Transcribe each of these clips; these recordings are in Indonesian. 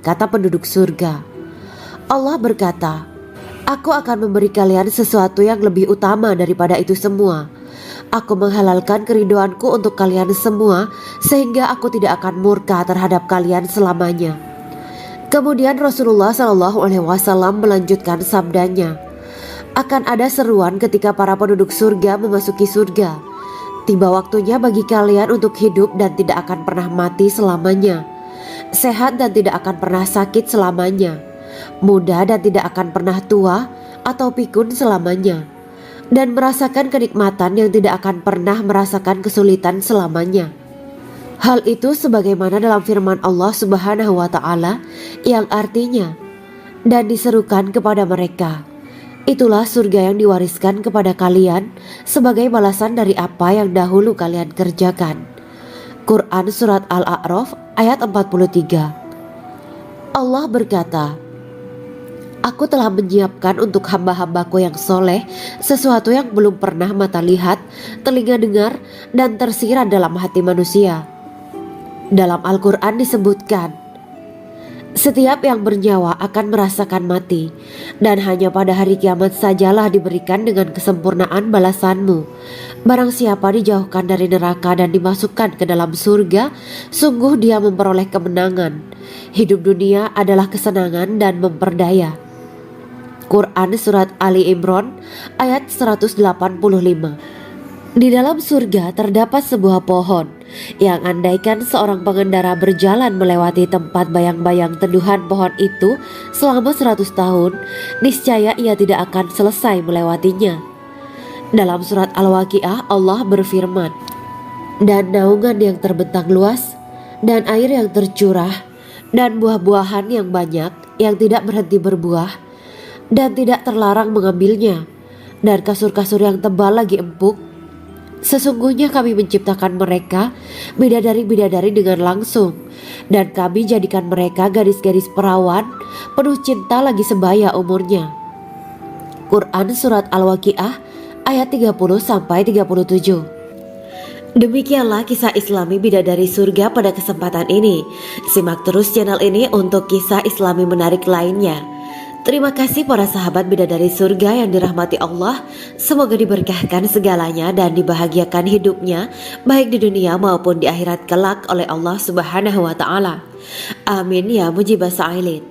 kata penduduk surga. Allah berkata, "Aku akan memberi kalian sesuatu yang lebih utama daripada itu semua. Aku menghalalkan keriduanku untuk kalian semua sehingga aku tidak akan murka terhadap kalian selamanya." Kemudian Rasulullah SAW melanjutkan sabdanya, "Akan ada seruan ketika para penduduk surga memasuki surga. Tiba waktunya bagi kalian untuk hidup dan tidak akan pernah mati selamanya, sehat dan tidak akan pernah sakit selamanya, muda dan tidak akan pernah tua atau pikun selamanya, dan merasakan kenikmatan yang tidak akan pernah merasakan kesulitan selamanya." Hal itu sebagaimana dalam firman Allah Subhanahu wa Ta'ala yang artinya, "Dan diserukan kepada mereka, itulah surga yang diwariskan kepada kalian sebagai balasan dari apa yang dahulu kalian kerjakan." Quran Surat Al-A'raf ayat 43. Allah berkata, "Aku telah menyiapkan untuk hamba-hambaku yang soleh sesuatu yang belum pernah mata lihat, telinga dengar, dan tersirat dalam hati manusia." Dalam Al-Quran disebutkan, "Setiap yang bernyawa akan merasakan mati, dan hanya pada hari kiamat sajalah diberikan dengan kesempurnaan balasanmu. Barang siapa dijauhkan dari neraka dan dimasukkan ke dalam surga, sungguh dia memperoleh kemenangan. Hidup dunia adalah kesenangan dan memperdaya." Quran Surat Ali Imran ayat 185. Di dalam surga terdapat sebuah pohon yang andaikan seorang pengendara berjalan melewati tempat bayang-bayang teduhan pohon itu selama 100 tahun, niscaya ia tidak akan selesai melewatinya. Dalam surat Al-Waqiah Allah berfirman, "Dan naungan yang terbentang luas, dan air yang tercurah, dan buah-buahan yang banyak yang tidak berhenti berbuah, dan tidak terlarang mengambilnya, dan kasur-kasur yang tebal lagi empuk. Sesungguhnya kami menciptakan mereka bidadari-bidadari dengan langsung, dan kami jadikan mereka gadis-gadis perawan penuh cinta lagi sebaya umurnya." Quran Surat Al-Waqiah ayat 30-37. Demikianlah kisah Islami bidadari surga pada kesempatan ini. Simak terus channel ini untuk kisah Islami menarik lainnya. Terima kasih para sahabat bidadari surga yang dirahmati Allah. Semoga diberkahkan segalanya dan dibahagiakan hidupnya baik di dunia maupun di akhirat kelak oleh Allah Subhanahu wa Ta'ala. Amin ya mujibah sa'ilin.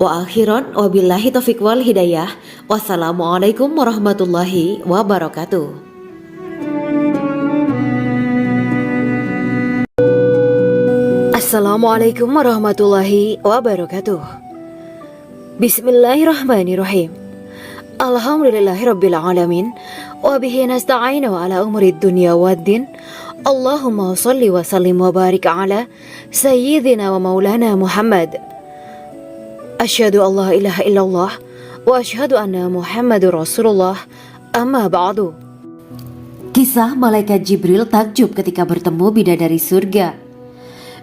Wa akhiran wabillahi taufiq wal hidayah. Wassalamualaikum warahmatullahi wabarakatuh. Assalamualaikum warahmatullahi wabarakatuh. Bismillahirrahmanirrahim. Alhamdulillahirabbil alamin wa bihi nasta'inu ala umurid dunya waddin. Allahumma shalli wa sallim wa barik ala sayyidina wa maulana Muhammad. Asyhadu an la ilaha illallah wa asyhadu anna Muhammadur Rasulullah. Amma ba'du. Kisah malaikat Jibril takjub ketika bertemu bidadari surga.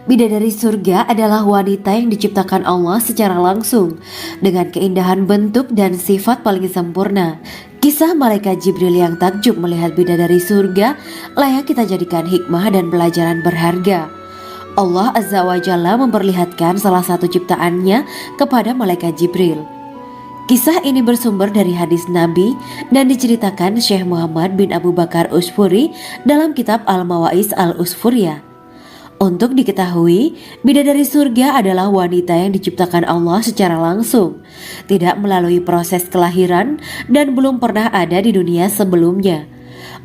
Bidadari surga adalah wanita yang diciptakan Allah secara langsung dengan keindahan bentuk dan sifat paling sempurna. Kisah malaikat Jibril yang takjub melihat bidadari surga layak kita jadikan hikmah dan pelajaran berharga. Allah Azza wa Jalla memperlihatkan salah satu ciptaannya kepada malaikat Jibril. Kisah ini bersumber dari hadis Nabi dan diceritakan Syekh Muhammad bin Abu Bakar Usfuri dalam kitab Al-Mawaiz Al-Usfuriyah. Untuk diketahui, bidadari surga adalah wanita yang diciptakan Allah secara langsung, tidak melalui proses kelahiran dan belum pernah ada di dunia sebelumnya.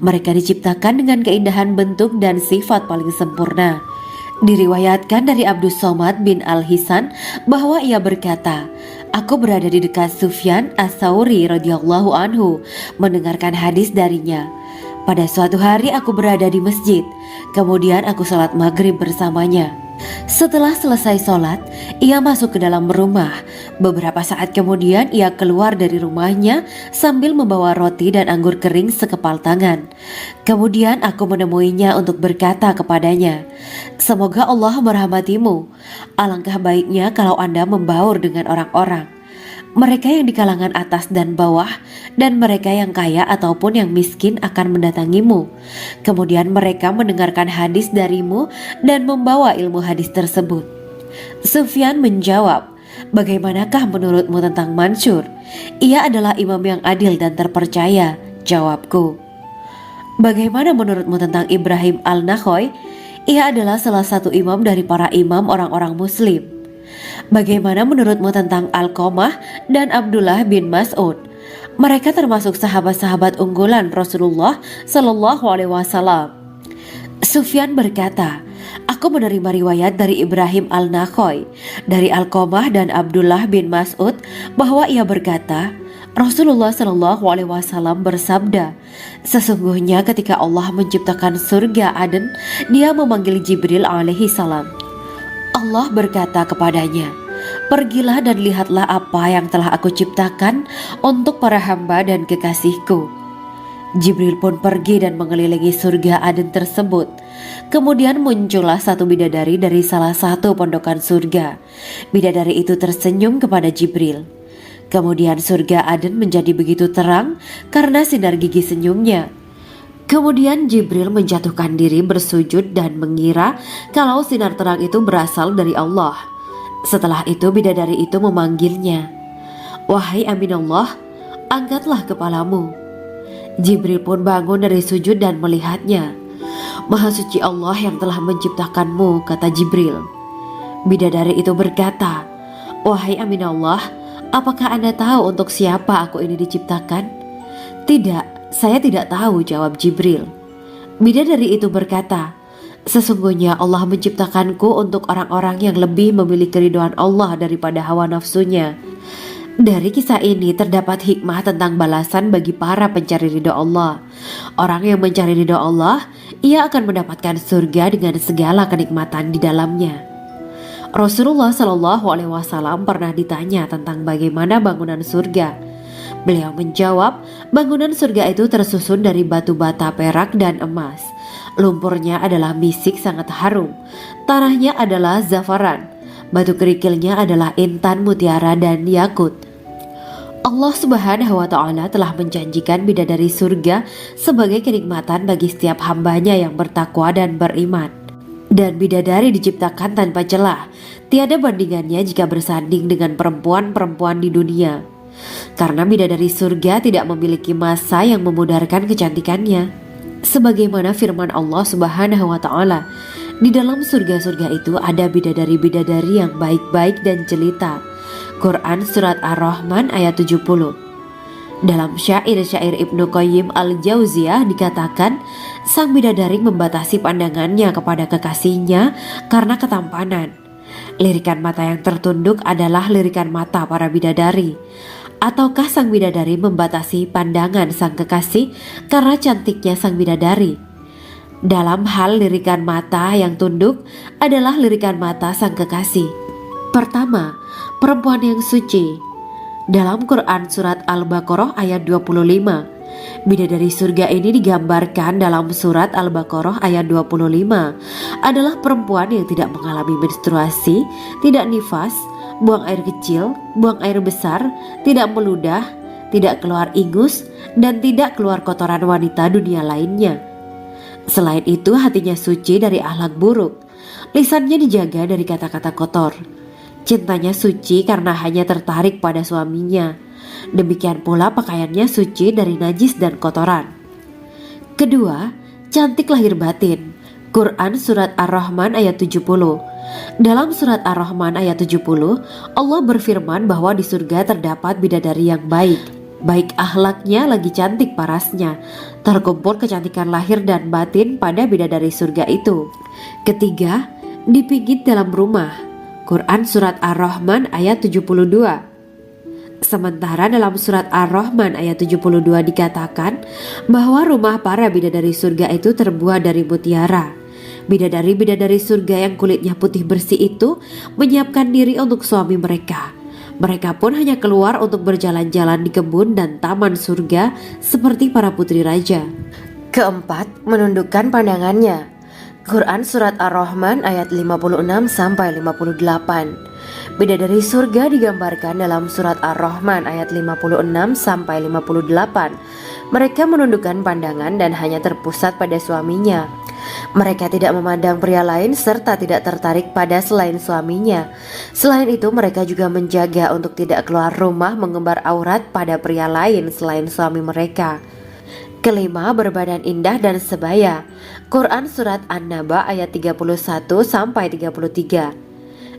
Mereka diciptakan dengan keindahan bentuk dan sifat paling sempurna. Diriwayatkan dari Abdus Somad bin Al-Hisan bahwa ia berkata, "Aku berada di dekat Sufyan As-Sauri radhiyallahu anhu mendengarkan hadis darinya. Pada suatu hari aku berada di masjid, kemudian aku sholat maghrib bersamanya. Setelah selesai sholat, ia masuk ke dalam rumah. Beberapa saat kemudian ia keluar dari rumahnya sambil membawa roti dan anggur kering sekepal tangan. Kemudian aku menemuinya untuk berkata kepadanya, 'Semoga Allah merahmatimu. Alangkah baiknya kalau Anda membaur dengan orang-orang. Mereka yang di kalangan atas dan bawah, dan mereka yang kaya ataupun yang miskin akan mendatangimu. Kemudian mereka mendengarkan hadis darimu dan membawa ilmu hadis tersebut.' Sufyan menjawab, Bagaimanakah menurutmu tentang Mansur? Ia adalah imam yang adil dan terpercaya, jawabku. Bagaimana menurutmu tentang Ibrahim al-Nakhoy? Ia adalah salah satu imam dari para imam orang-orang muslim. Bagaimana menurutmu tentang Alqamah dan Abdullah bin Mas'ud? Mereka termasuk sahabat-sahabat unggulan Rasulullah Shallallahu Alaihi Wasallam. Sufyan berkata, aku menerima riwayat dari Ibrahim al-Nakhoy, dari Alqamah dan Abdullah bin Mas'ud bahwa ia berkata, Rasulullah Shallallahu Alaihi Wasallam bersabda, sesungguhnya ketika Allah menciptakan surga Aden, Dia memanggil Jibril alaihi salam. Allah berkata kepadanya, pergilah dan lihatlah apa yang telah aku ciptakan untuk para hamba dan kekasihku. Jibril pun pergi dan mengelilingi surga Aden tersebut. Kemudian muncullah satu bidadari dari salah satu pondokan surga. Bidadari itu tersenyum kepada Jibril. Kemudian surga Aden menjadi begitu terang karena sinar gigi senyumnya. Kemudian Jibril menjatuhkan diri bersujud dan mengira kalau sinar terang itu berasal dari Allah. Setelah itu bidadari itu memanggilnya, wahai Aminullah, angkatlah kepalamu. Jibril pun bangun dari sujud dan melihatnya. Maha suci Allah yang telah menciptakanmu, kata Jibril. Bidadari itu berkata, wahai Aminullah, apakah Anda tahu untuk siapa aku ini diciptakan? Tidak, saya tidak tahu, jawab Jibril. Bidadari itu berkata, sesungguhnya Allah menciptakanku untuk orang-orang yang lebih memilih keridhaan Allah daripada hawa nafsunya. Dari kisah ini terdapat hikmah tentang balasan bagi para pencari ridho Allah. Orang yang mencari ridho Allah, ia akan mendapatkan surga dengan segala kenikmatan di dalamnya. Rasulullah Shallallahu Alaihi Wasallam pernah ditanya tentang bagaimana bangunan surga. Beliau menjawab, bangunan surga itu tersusun dari batu bata, perak, dan emas. Lumpurnya adalah misik sangat harum, tanahnya adalah zafaran, batu kerikilnya adalah intan, mutiara, dan yakut. Allah Subhanahu wa Ta'ala telah menjanjikan bidadari surga sebagai kenikmatan bagi setiap hambanya yang bertakwa dan beriman. Dan bidadari diciptakan tanpa celah, tiada bandingannya jika bersanding dengan perempuan-perempuan di dunia. Karena bidadari surga tidak memiliki masa yang memudarkan kecantikannya. Sebagaimana firman Allah Subhanahu wa Ta'ala, di dalam surga-surga itu ada bidadari-bidadari yang baik-baik dan jelita. Quran Surat Ar-Rahman ayat 70. Dalam syair-syair Ibnu Qayyim al-Jauziyah dikatakan, sang bidadari membatasi pandangannya kepada kekasihnya karena ketampanan. Lirikan mata yang tertunduk adalah lirikan mata para bidadari. Ataukah sang bidadari membatasi pandangan sang kekasih karena cantiknya sang bidadari? Dalam hal lirikan mata yang tunduk adalah lirikan mata sang kekasih. Pertama, perempuan yang suci. Dalam Quran Surat Al-Baqarah ayat 25, bidadari surga ini digambarkan dalam Surat Al-Baqarah ayat 25 adalah perempuan yang tidak mengalami menstruasi, tidak nifas, buang air kecil, buang air besar, tidak meludah, tidak keluar ingus, dan tidak keluar kotoran wanita dunia lainnya. Selain itu, hatinya suci dari akhlak buruk, lisannya dijaga dari kata-kata kotor. Cintanya suci karena hanya tertarik pada suaminya. Demikian pula pakaiannya suci dari najis dan kotoran. Kedua, cantik lahir batin. Quran Surat Ar-Rahman ayat 70. Dalam Surat Ar-Rahman ayat 70, Allah berfirman bahwa di surga terdapat bidadari yang baik. Baik akhlaknya lagi cantik parasnya. Terkumpul kecantikan lahir dan batin pada bidadari surga itu. Ketiga, dipijit dalam rumah. Quran Surat Ar-Rahman ayat 72. Sementara dalam Surat Ar-Rahman ayat 72 dikatakan bahwa rumah para bidadari surga itu terbuat dari mutiara. Bidadari-bidadari surga yang kulitnya putih bersih itu menyiapkan diri untuk suami mereka. Mereka pun hanya keluar untuk berjalan-jalan di kebun dan taman surga seperti para putri raja. Keempat, menundukkan pandangannya. Quran Surat Ar-Rahman ayat 56-58. Bidadari surga digambarkan dalam Surat Ar-Rahman ayat 56-58. Mereka menundukkan pandangan dan hanya terpusat pada suaminya. Mereka tidak memandang pria lain serta tidak tertarik pada selain suaminya. Selain itu, mereka juga menjaga untuk tidak keluar rumah mengembar aurat pada pria lain selain suami mereka. Kelima, berbadan indah dan sebaya. Quran Surat An-Naba ayat 31-33.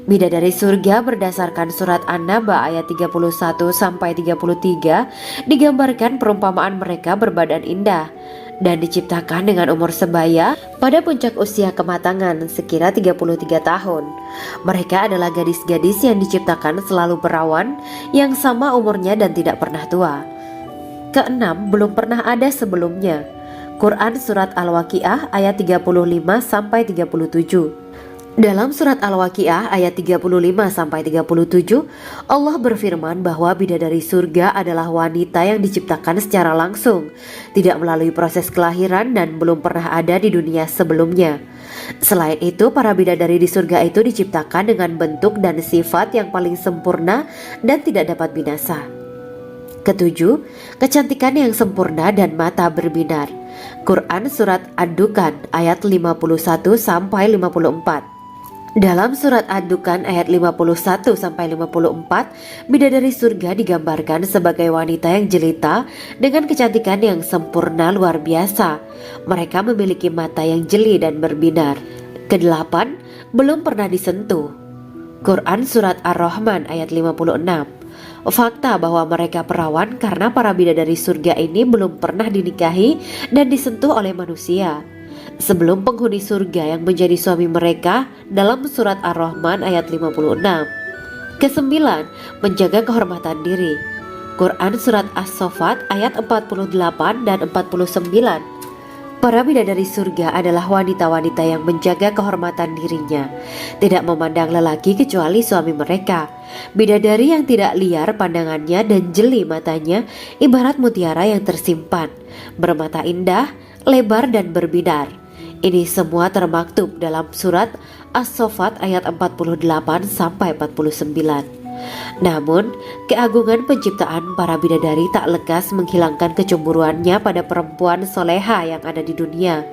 Bidadari surga berdasarkan Surat An-Naba ayat 31-33 digambarkan perumpamaan mereka berbadan indah dan diciptakan dengan umur sebaya pada puncak usia kematangan sekira 33 tahun. Mereka adalah gadis-gadis yang diciptakan selalu perawan, yang sama umurnya dan tidak pernah tua. Keenam, belum pernah ada sebelumnya. Quran Surat Al-Waqiah ayat 35-37. Dalam Surat Al-Waqiah ayat 35-37, Allah berfirman bahwa bidadari surga adalah wanita yang diciptakan secara langsung, tidak melalui proses kelahiran dan belum pernah ada di dunia sebelumnya. Selain itu, para bidadari di surga itu diciptakan dengan bentuk dan sifat yang paling sempurna dan tidak dapat binasa. Ketujuh, kecantikan yang sempurna dan mata berbinar. Quran Surat Ad-Dukhan ayat 51-54. Dalam Surat Ad-Dukhan ayat 51-54, bidadari surga digambarkan sebagai wanita yang jelita dengan kecantikan yang sempurna luar biasa. Mereka memiliki mata yang jeli dan berbinar. Kedelapan, belum pernah disentuh. Quran Surat Ar-Rahman ayat 56. Fakta bahwa mereka perawan karena para bidadari surga ini belum pernah dinikahi dan disentuh oleh manusia sebelum penghuni surga yang menjadi suami mereka dalam Surat Ar-Rahman ayat 56. Kesembilan, menjaga kehormatan diri. Quran Surat As-Saffat ayat 48 dan 49. Para bidadari surga adalah wanita-wanita yang menjaga kehormatan dirinya, tidak memandang lelaki kecuali suami mereka. Bidadari yang tidak liar pandangannya dan jeli matanya ibarat mutiara yang tersimpan, bermata indah, lebar dan berbinar. Ini semua termaktub dalam Surat As-Saffat ayat 48-49. Namun, keagungan penciptaan para bidadari tak lekas menghilangkan kecemburuannya pada perempuan soleha yang ada di dunia.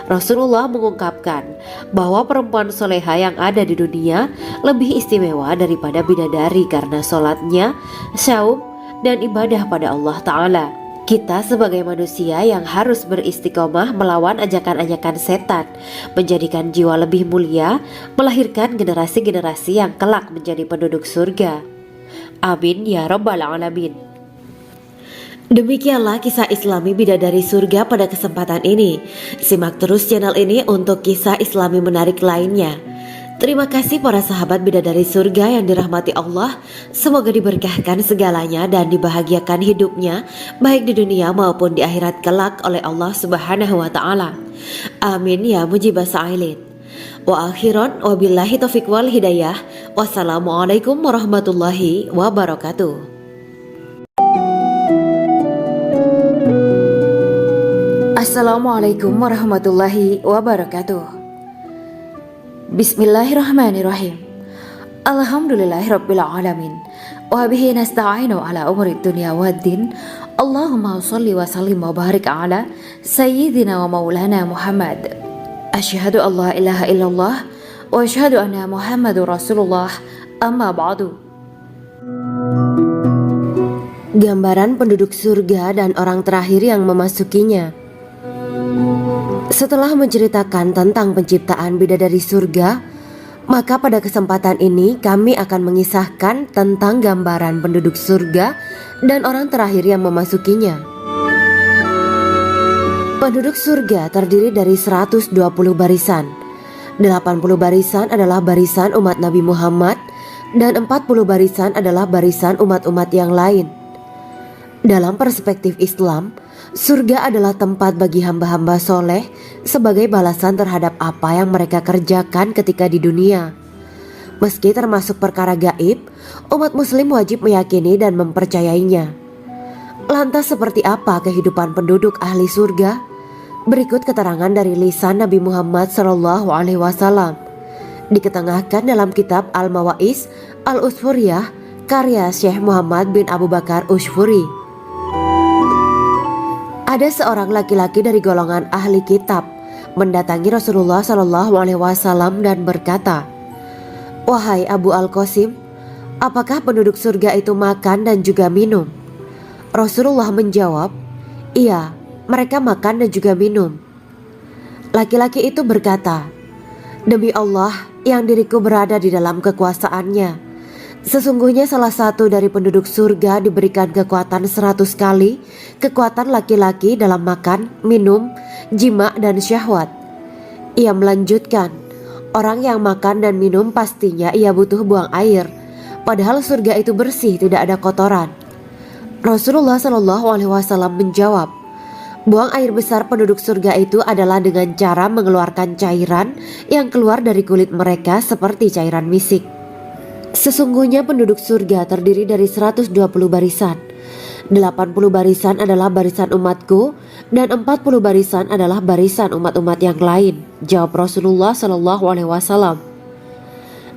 Rasulullah mengungkapkan bahwa perempuan soleha yang ada di dunia lebih istimewa daripada bidadari karena sholatnya, syaum, dan ibadah pada Allah Ta'ala. Kita sebagai manusia yang harus beristiqomah melawan ajakan-ajakan setan, menjadikan jiwa lebih mulia, melahirkan generasi-generasi yang kelak menjadi penduduk surga. Amin ya rabbal alamin. Demikianlah kisah Islami bidadari surga pada kesempatan ini. Simak terus channel ini untuk kisah Islami menarik lainnya. Terima kasih para sahabat bidadari surga yang dirahmati Allah. Semoga diberkahkan segalanya dan dibahagiakan hidupnya baik di dunia maupun di akhirat kelak oleh Allah Subhanahu wa taala. Amin ya mujibas sa'ilin. Wa akhiran wabillahi taufiq wal hidayah. Wassalamualaikum warahmatullahi wabarakatuh. Assalamualaikum warahmatullahi wabarakatuh. Bismillahirrahmanirrahim. Alhamdulillahirabbil alamin. Wa bihi nasta'inu ala umuri dunya waddin. Allahumma shalli wa sallim wa barik ala sayyidina wa maulana Muhammad. Asyhadu an la ilaha illallah wa asyhadu anna Muhammadur Rasulullah. Amma ba'du. Gambaran penduduk surga dan orang terakhir yang memasukinya. Setelah menceritakan tentang penciptaan bidadari surga, maka pada kesempatan ini kami akan mengisahkan tentang gambaran penduduk surga dan orang terakhir yang memasukinya. Penduduk surga terdiri dari 120 barisan. 80 barisan adalah barisan umat Nabi Muhammad dan 40 barisan adalah barisan umat-umat yang lain. Dalam perspektif Islam, surga adalah tempat bagi hamba-hamba soleh sebagai balasan terhadap apa yang mereka kerjakan ketika di dunia. Meski termasuk perkara gaib, umat muslim wajib meyakini dan mempercayainya. Lantas seperti apa kehidupan penduduk ahli surga? Berikut keterangan dari lisan Nabi Muhammad SAW, diketengahkan dalam kitab Al-Mawa'is Al-Usfuriyah karya Syekh Muhammad bin Abu Bakar Ushfuri. Ada seorang laki-laki dari golongan ahli kitab mendatangi Rasulullah Shallallahu Alaihi Wasallam dan berkata, "Wahai Abu Al-Qasim, apakah penduduk surga itu makan dan juga minum?" Rasulullah menjawab, "Iya, mereka makan dan juga minum." Laki-laki itu berkata, "Demi Allah yang diriku berada di dalam kekuasaannya, sesungguhnya salah satu dari penduduk surga diberikan kekuatan 100 kali kekuatan laki-laki dalam makan, minum, jima dan syahwat." Ia melanjutkan, "Orang yang makan dan minum pastinya ia butuh buang air, padahal surga itu bersih, tidak ada kotoran." Rasulullah Shallallahu Alaihi Wasallam menjawab, "Buang air besar penduduk surga itu adalah dengan cara mengeluarkan cairan yang keluar dari kulit mereka seperti cairan misik. Sesungguhnya penduduk surga terdiri dari 120 barisan. 80 barisan adalah barisan umatku dan 40 barisan adalah barisan umat-umat yang lain," jawab Rasulullah Shallallahu Alaihi Wasallam.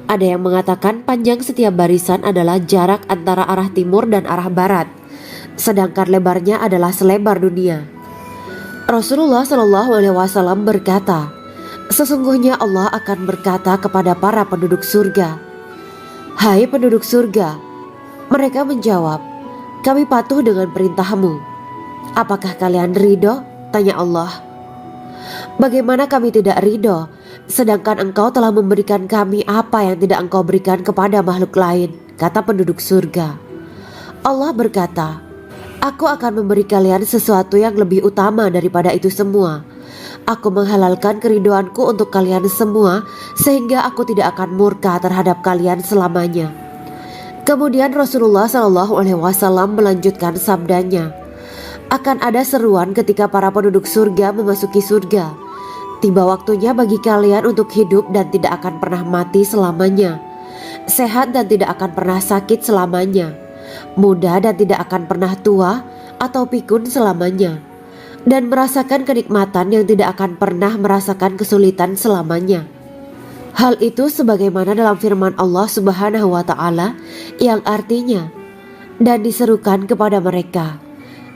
Ada yang mengatakan panjang setiap barisan adalah jarak antara arah timur dan arah barat, sedangkan lebarnya adalah selebar dunia. Rasulullah Shallallahu Alaihi Wasallam berkata, "Sesungguhnya Allah akan berkata kepada para penduduk surga, 'Hai penduduk surga,' mereka menjawab, 'Kami patuh dengan perintahmu.' 'Apakah kalian ridho?' tanya Allah. 'Bagaimana kami tidak ridho, sedangkan engkau telah memberikan kami apa yang tidak engkau berikan kepada makhluk lain,' kata penduduk surga. Allah berkata, 'Aku akan memberi kalian sesuatu yang lebih utama daripada itu semua. Aku menghalalkan keridoanku untuk kalian semua sehingga aku tidak akan murka terhadap kalian selamanya.'" Kemudian Rasulullah Shallallahu Alaihi Wasallam melanjutkan sabdanya, "Akan ada seruan ketika para penduduk surga memasuki surga. Tiba waktunya bagi kalian untuk hidup dan tidak akan pernah mati selamanya, sehat dan tidak akan pernah sakit selamanya, muda dan tidak akan pernah tua atau pikun selamanya, dan merasakan kenikmatan yang tidak akan pernah merasakan kesulitan selamanya." Hal itu sebagaimana dalam firman Allah Subhanahu wa Ta'ala yang artinya, "Dan diserukan kepada mereka,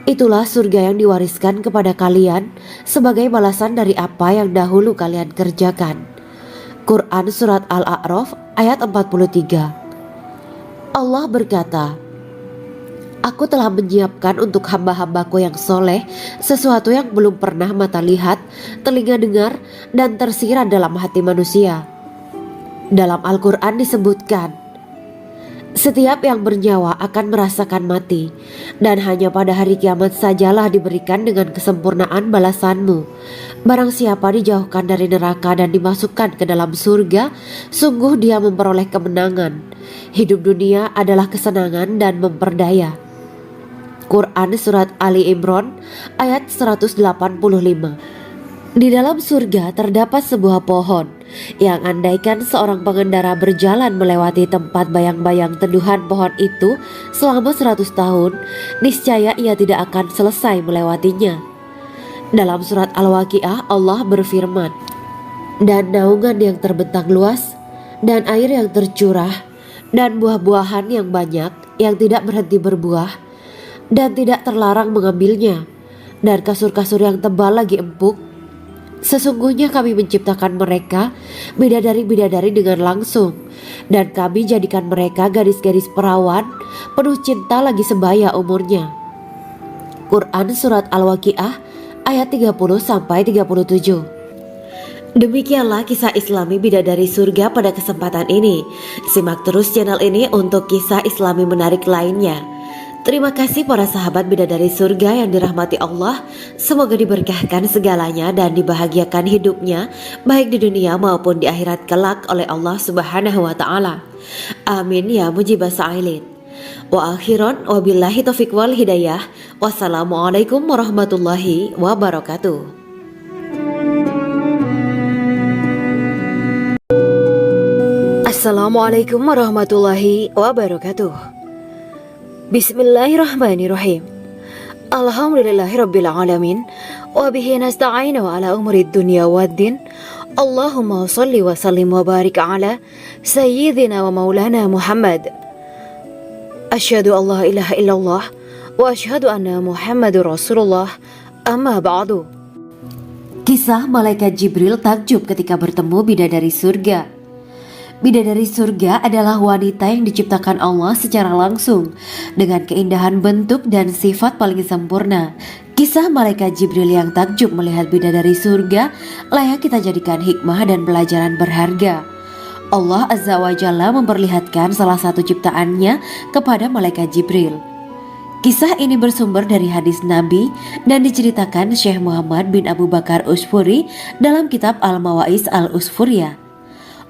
itulah surga yang diwariskan kepada kalian sebagai balasan dari apa yang dahulu kalian kerjakan." Quran Surat Al-A'raf ayat 43. Allah berkata, "Aku telah menyiapkan untuk hamba-hambaku yang soleh sesuatu yang belum pernah mata lihat, telinga dengar, dan tersirat dalam hati manusia." Dalam Al-Quran disebutkan, "Setiap yang bernyawa akan merasakan mati, dan hanya pada hari kiamat sajalah diberikan dengan kesempurnaan balasanmu. Barang siapa dijauhkan dari neraka dan dimasukkan ke dalam surga, sungguh dia memperoleh kemenangan. Hidup dunia adalah kesenangan dan memperdaya." Quran Surat Ali Imran ayat 185. Di dalam surga terdapat sebuah pohon yang andaikan seorang pengendara berjalan melewati tempat bayang-bayang teduhan pohon itu selama 100 tahun, niscaya ia tidak akan selesai melewatinya. Dalam surat Al-Waqiah Allah berfirman, "Dan naungan yang terbentang luas, dan air yang tercurah, dan buah-buahan yang banyak yang tidak berhenti berbuah, dan tidak terlarang mengambilnya, dan kasur-kasur yang tebal lagi empuk. Sesungguhnya kami menciptakan mereka bidadari-bidadari dengan langsung, dan kami jadikan mereka gadis-gadis perawan penuh cinta lagi sebaya umurnya." Quran Surat Al-Waqiah ayat 30-37. Demikianlah kisah Islami bidadari surga pada kesempatan ini. Simak terus channel ini untuk kisah Islami menarik lainnya. Terima kasih para sahabat bidadari surga yang dirahmati Allah. Semoga diberkahkan segalanya dan dibahagiakan hidupnya baik di dunia maupun di akhirat kelak oleh Allah Subhanahu wa Ta'ala. Amin ya mujibah sa'ilin. Wa akhiran wabillahi taufiq wal hidayah. Wassalamualaikum warahmatullahi wabarakatuh. Assalamualaikum warahmatullahi wabarakatuh. Bismillahirrahmanirrahim. Alhamdulillahirabbil alamin wa bihi nasta'inu ala umurid dunya waddin. Allahumma shalli wa sallim wa barik ala sayyidina wa maulana Muhammad. Asyhadu an la ilaha illallah wa asyhadu anna Muhammadur Rasulullah. Amma ba'du. Kisah Malaikat Jibril takjub ketika bertemu bidadari surga. Bidadari surga adalah wanita yang diciptakan Allah secara langsung dengan keindahan bentuk dan sifat paling sempurna. Kisah Malaikat Jibril yang takjub melihat bidadari surga layak kita jadikan hikmah dan pelajaran berharga. Allah Azza wa Jalla memperlihatkan salah satu ciptaannya kepada Malaikat Jibril. Kisah ini bersumber dari hadis Nabi dan diceritakan Syekh Muhammad bin Abu Bakar Usfuri dalam kitab Al-Mawaiz Al-Usfuriyah.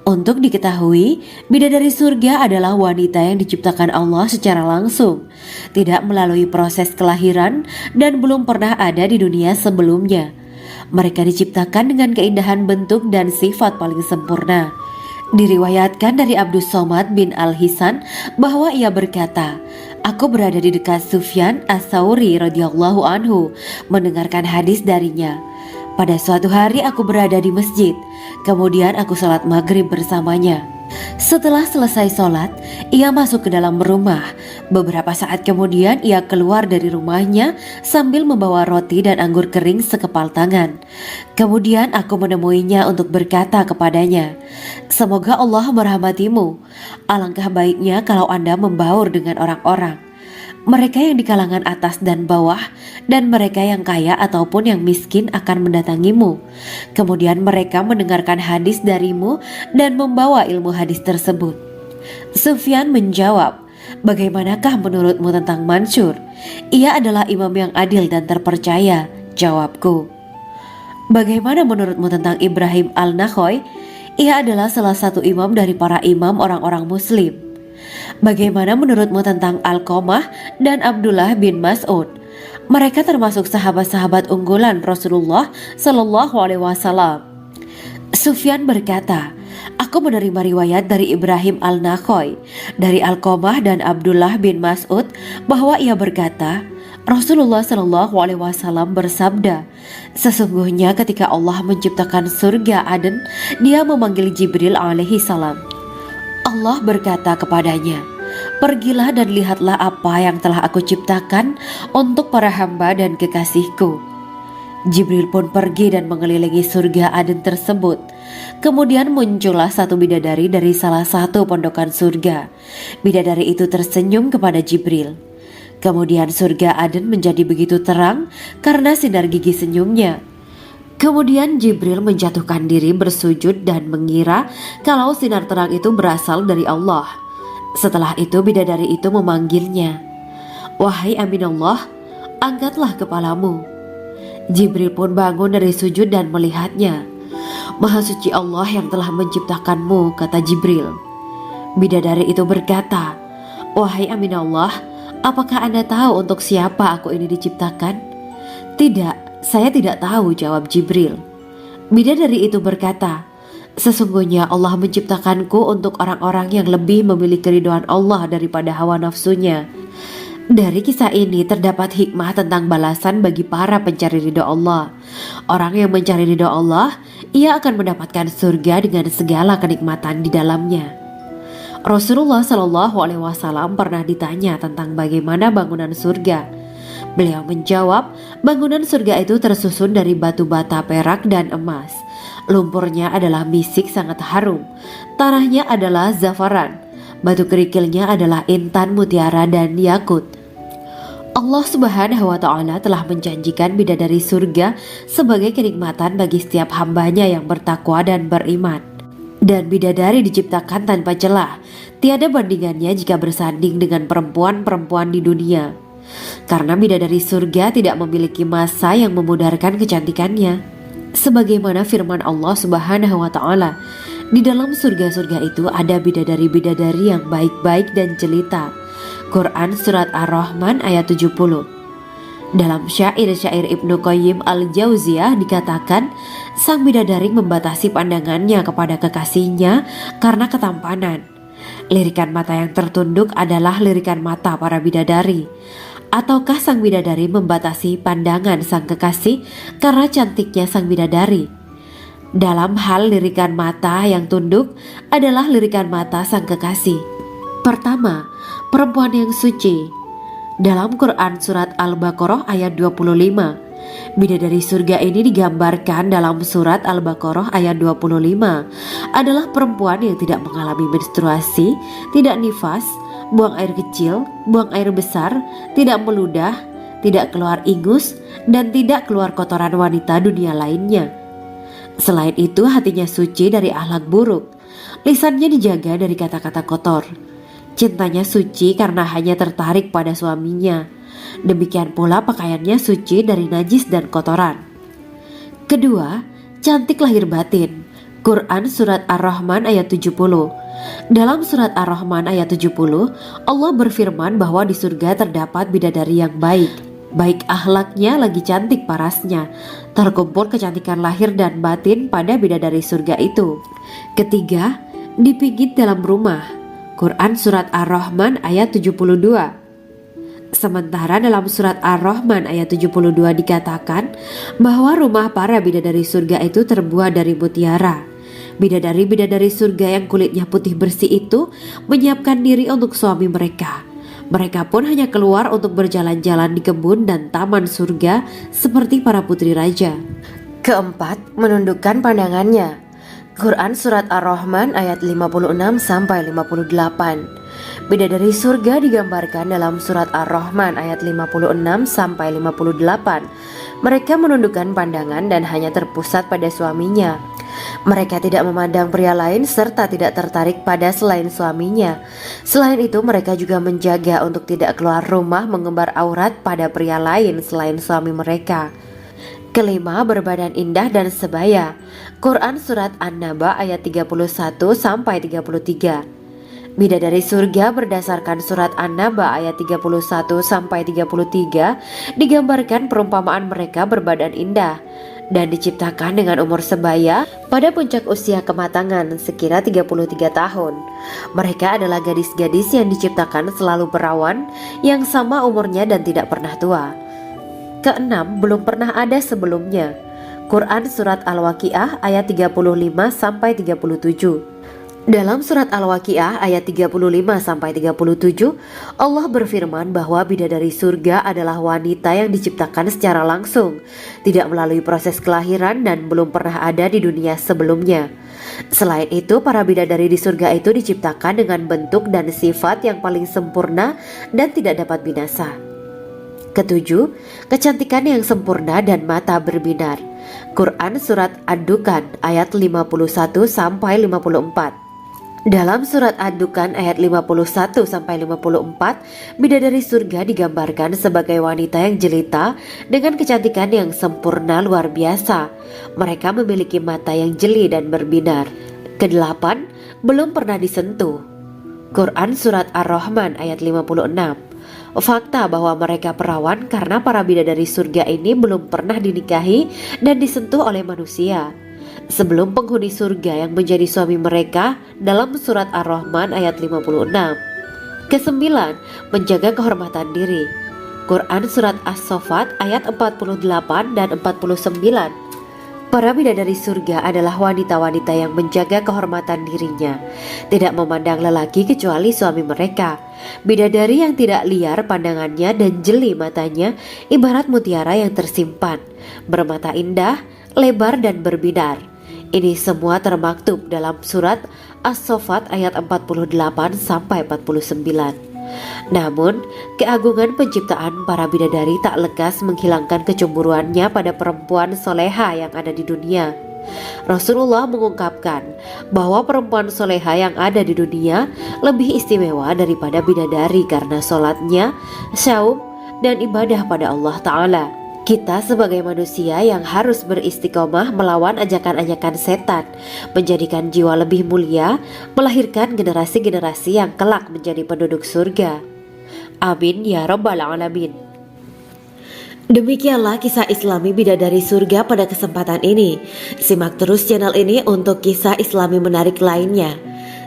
Untuk diketahui, bidadari surga adalah wanita yang diciptakan Allah secara langsung, tidak melalui proses kelahiran dan belum pernah ada di dunia sebelumnya. Mereka diciptakan dengan keindahan bentuk dan sifat paling sempurna. Diriwayatkan dari Abdus Somad bin Al-Hisan bahwa ia berkata, "Aku berada di dekat Sufyan As-Sauri radhiyallahu anhu mendengarkan hadis darinya. Pada suatu hari aku berada di masjid, kemudian aku sholat maghrib bersamanya. Setelah selesai sholat, ia masuk ke dalam rumah. Beberapa saat kemudian ia keluar dari rumahnya sambil membawa roti dan anggur kering sekepal tangan. Kemudian aku menemuinya untuk berkata kepadanya, 'Semoga Allah merahmatimu. Alangkah baiknya kalau Anda membaur dengan orang-orang. Mereka yang di kalangan atas dan bawah, dan mereka yang kaya ataupun yang miskin akan mendatangimu. Kemudian mereka mendengarkan hadis darimu dan membawa ilmu hadis tersebut.' Sufyan menjawab, 'Bagaimanakah menurutmu tentang Mansur? Ia adalah imam yang adil dan terpercaya.' Jawabku. 'Bagaimana menurutmu tentang Ibrahim Al-Nakhoy? Ia adalah salah satu imam dari para imam orang-orang muslim.' 'Bagaimana menurutmu tentang Alqamah dan Abdullah bin Mas'ud? Mereka termasuk sahabat-sahabat unggulan Rasulullah Shallallahu Alaihi Wasallam.' Sufyan berkata, 'Aku menerima riwayat dari Ibrahim Al-Nakhoy, dari Alqamah dan Abdullah bin Mas'ud bahwa ia berkata, Rasulullah Shallallahu Alaihi Wasallam bersabda, sesungguhnya ketika Allah menciptakan surga Aden, Dia memanggil Jibril alaihi salam. Allah berkata kepadanya, pergilah dan lihatlah apa yang telah aku ciptakan untuk para hamba dan kekasihku. Jibril pun pergi dan mengelilingi surga Aden tersebut. Kemudian muncullah satu bidadari dari salah satu pondokan surga. Bidadari itu tersenyum kepada Jibril. Kemudian surga Aden menjadi begitu terang karena sinar gigi senyumnya. Kemudian Jibril menjatuhkan diri bersujud dan mengira kalau sinar terang itu berasal dari Allah. Setelah itu bidadari itu memanggilnya, wahai Aminullah, angkatlah kepalamu. Jibril pun bangun dari sujud dan melihatnya. Maha suci Allah yang telah menciptakanmu, kata Jibril. Bidadari itu berkata, wahai Aminullah, apakah Anda tahu untuk siapa aku ini diciptakan? Tidak, saya tidak tahu, jawab Jibril. Bidadari itu berkata, sesungguhnya Allah menciptakanku untuk orang-orang yang lebih memilih keridhaan Allah daripada hawa nafsunya. Dari kisah ini terdapat hikmah tentang balasan bagi para pencari ridho Allah. Orang yang mencari ridho Allah, ia akan mendapatkan surga dengan segala kenikmatan di dalamnya. Rasulullah Shallallahu Alaihi Wasallam pernah ditanya tentang bagaimana bangunan surga. Beliau menjawab, bangunan surga itu tersusun dari batu bata, perak, dan emas. Lumpurnya adalah misik sangat harum. Tanahnya adalah zafaran. Batu kerikilnya adalah intan, mutiara, dan yakut. Allah Subhanahu wa Ta'ala telah menjanjikan bidadari surga sebagai kenikmatan bagi setiap hambanya yang bertakwa dan beriman. Dan bidadari diciptakan tanpa celah. Tiada bandingannya jika bersanding dengan perempuan-perempuan di dunia. Karena bidadari surga tidak memiliki masa yang memudarkan kecantikannya. Sebagaimana firman Allah Subhanahu wa Ta'ala, di dalam surga-surga itu ada bidadari-bidadari yang baik-baik dan jelita. Quran Surat Ar-Rahman ayat 70. Dalam syair-syair Ibnu Qayyim Al-Jauziyah dikatakan, sang bidadari membatasi pandangannya kepada kekasihnya karena ketampanan. Lirikan mata yang tertunduk adalah lirikan mata para bidadari. Ataukah sang bidadari membatasi pandangan sang kekasih karena cantiknya sang bidadari? Dalam hal lirikan mata yang tunduk adalah lirikan mata sang kekasih. Pertama, perempuan yang suci. Dalam Quran Surat Al-Baqarah ayat 25, Bidadari surga ini digambarkan dalam surat Al-Baqarah ayat 25 adalah perempuan yang tidak mengalami menstruasi, tidak nifas, buang air kecil, buang air besar, tidak meludah, tidak keluar ingus, dan tidak keluar kotoran wanita dunia lainnya. Selain itu, hatinya suci dari akhlak buruk, lisannya dijaga dari kata-kata kotor. Cintanya suci karena hanya tertarik pada suaminya. Demikian pula pakaiannya suci dari najis dan kotoran. Kedua, cantik lahir batin. Quran Surat Ar-Rahman ayat 70. Dalam Surat Ar-Rahman ayat 70, Allah berfirman bahwa di surga terdapat bidadari yang baik. Baik akhlaknya lagi cantik parasnya. Terkumpul kecantikan lahir dan batin pada bidadari surga itu. Ketiga, dipijit dalam rumah. Quran Surat Ar-Rahman ayat 72. Sementara dalam Surat Ar-Rahman ayat 72 dikatakan bahwa rumah para bidadari surga itu terbuat dari mutiara. Bidadari-bidadari surga yang kulitnya putih bersih itu menyiapkan diri untuk suami mereka. Mereka pun hanya keluar untuk berjalan-jalan di kebun dan taman surga seperti para putri raja. Keempat, menundukkan pandangannya. Quran Surat Ar-Rahman ayat 56-58. Bidadari surga digambarkan dalam Surat Ar-Rahman ayat 56-58. Mereka menundukkan pandangan dan hanya terpusat pada suaminya. Mereka tidak memandang pria lain serta tidak tertarik pada selain suaminya. Selain itu, mereka juga menjaga untuk tidak keluar rumah mengembar aurat pada pria lain selain suami mereka. Kelima, berbadan indah dan sebaya. Quran Surat An-Naba ayat 31-33. Bidadari surga berdasarkan Surat An-Naba ayat 31-33 digambarkan perumpamaan mereka berbadan indah dan diciptakan dengan umur sebaya pada puncak usia kematangan sekira 33 tahun. Mereka adalah gadis-gadis yang diciptakan selalu perawan, yang sama umurnya dan tidak pernah tua. Keenam, belum pernah ada sebelumnya. Quran Surat Al-Waqiah ayat 35-37. Dalam Surat Al-Waqiah ayat 35-37, Allah berfirman bahwa bidadari surga adalah wanita yang diciptakan secara langsung, tidak melalui proses kelahiran dan belum pernah ada di dunia sebelumnya. Selain itu, para bidadari di surga itu diciptakan dengan bentuk dan sifat yang paling sempurna dan tidak dapat binasa. Ketujuh, kecantikan yang sempurna dan mata berbinar. Quran Surat Ad-Dukan ayat 51-54. Dalam Surat Ad-Dukan ayat 51-54, bidadari surga digambarkan sebagai wanita yang jelita dengan kecantikan yang sempurna luar biasa. Mereka memiliki mata yang jeli dan berbinar. Kedelapan, belum pernah disentuh. Quran Surat Ar-Rahman ayat 56. Fakta bahwa mereka perawan karena para bidadari surga ini belum pernah dinikahi dan disentuh oleh manusia sebelum penghuni surga yang menjadi suami mereka dalam Surat Ar-Rahman ayat 56. Kesembilan, menjaga kehormatan diri. Quran Surat As-Saffat ayat 48 dan 49. Para bidadari surga adalah wanita-wanita yang menjaga kehormatan dirinya, tidak memandang lelaki kecuali suami mereka. Bidadari yang tidak liar pandangannya dan jeli matanya ibarat mutiara yang tersimpan, bermata indah, lebar dan berbinar. Ini semua termaktub dalam Surat As-Saffat ayat 48-49. Namun, keagungan penciptaan para bidadari tak lekas menghilangkan kecemburuannya pada perempuan soleha yang ada di dunia. Rasulullah mengungkapkan bahwa perempuan soleha yang ada di dunia lebih istimewa daripada bidadari karena sholatnya, syaum, dan ibadah pada Allah Ta'ala. Kita sebagai manusia yang harus beristiqomah melawan ajakan-ajakan setan, menjadikan jiwa lebih mulia, melahirkan generasi-generasi yang kelak menjadi penduduk surga. Amin ya rabbal alamin. Demikianlah kisah Islami bidadari surga pada kesempatan ini. Simak terus channel ini untuk kisah Islami menarik lainnya.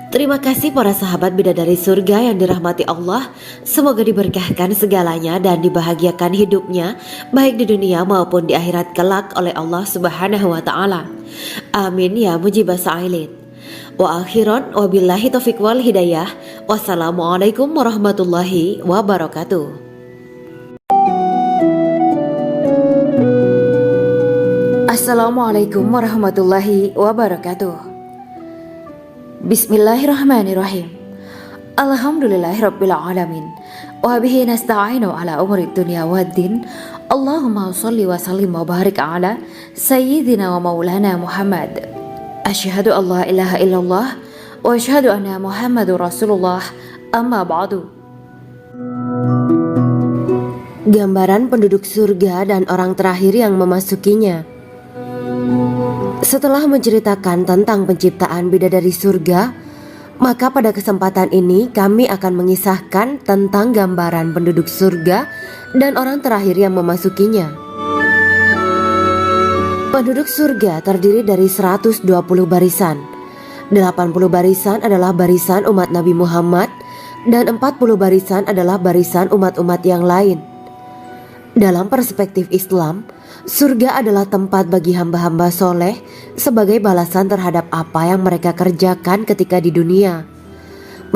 Terima kasih para sahabat bidadari surga yang dirahmati Allah. Semoga diberkahkan segalanya dan dibahagiakan hidupnya baik di dunia maupun di akhirat kelak oleh Allah Subhanahu wa taala. Amin ya mujibas sa'ilin. Wa akhiran wabillahi taufiq wal hidayah. Wassalamualaikum warahmatullahi wabarakatuh. Assalamualaikum warahmatullahi wabarakatuh. Bismillahirrahmanirrahim. Alhamdulillahirabbil alamin. Wa bihi nasta'inu ala umuri dunya waddin. Allahumma shalli wa sallim wa barik ala sayyidina wa maulana Muhammad. Asyhadu an la ilaha illallah wa asyhadu anna Muhammadur Rasulullah. Amma ba'du. Gambaran penduduk surga dan orang terakhir yang memasukinya. Setelah menceritakan tentang penciptaan bidadari surga, maka pada kesempatan ini kami akan mengisahkan tentang gambaran penduduk surga dan orang terakhir yang memasukinya. Penduduk surga terdiri dari 120 barisan. 80 barisan adalah barisan umat Nabi Muhammad dan 40 barisan adalah barisan umat-umat yang lain. Dalam perspektif Islam, surga adalah tempat bagi hamba-hamba soleh sebagai balasan terhadap apa yang mereka kerjakan ketika di dunia.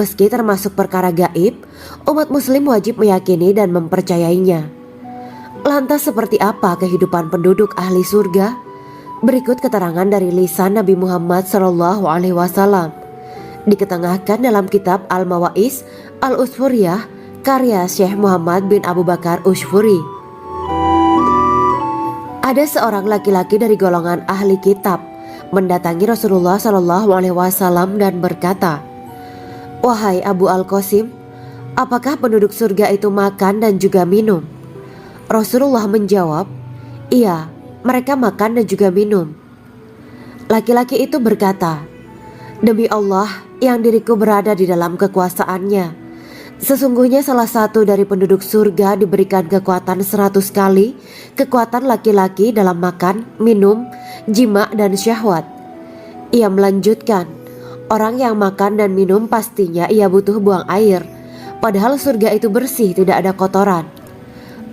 Meski termasuk perkara gaib, umat muslim wajib meyakini dan mempercayainya. Lantas seperti apa kehidupan penduduk ahli surga? Berikut keterangan dari lisan Nabi Muhammad SAW, diketengahkan dalam kitab Al-Mawaiz Al-Usfuriyah karya Syekh Muhammad bin Abu Bakar Ushfuri. Ada seorang laki-laki dari golongan ahli kitab mendatangi Rasulullah SAW dan berkata, "Wahai Abu Al-Qasim, apakah penduduk surga itu makan dan juga minum?" Rasulullah menjawab, "Iya, mereka makan dan juga minum." Laki-laki itu berkata, "Demi Allah yang diriku berada di dalam kekuasaannya, sesungguhnya salah satu dari penduduk surga diberikan kekuatan 100 kali kekuatan laki-laki dalam makan, minum, jima, dan syahwat." Ia melanjutkan, "Orang yang makan dan minum pastinya ia butuh buang air, padahal surga itu bersih, tidak ada kotoran."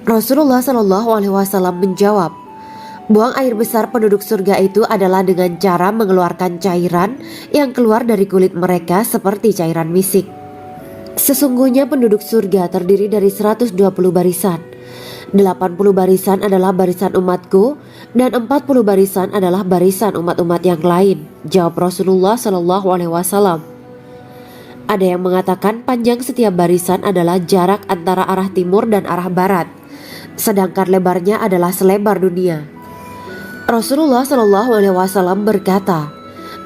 Rasulullah SAW menjawab, "Buang air besar penduduk surga itu adalah dengan cara mengeluarkan cairan yang keluar dari kulit mereka seperti cairan misik." Sesungguhnya penduduk surga terdiri dari 120 barisan. 80 barisan adalah barisan umatku dan 40 barisan adalah barisan umat-umat yang lain, jawab Rasulullah SAW. Ada yang mengatakan panjang setiap barisan adalah jarak antara arah timur dan arah barat, sedangkan lebarnya adalah selebar dunia. Rasulullah SAW berkata,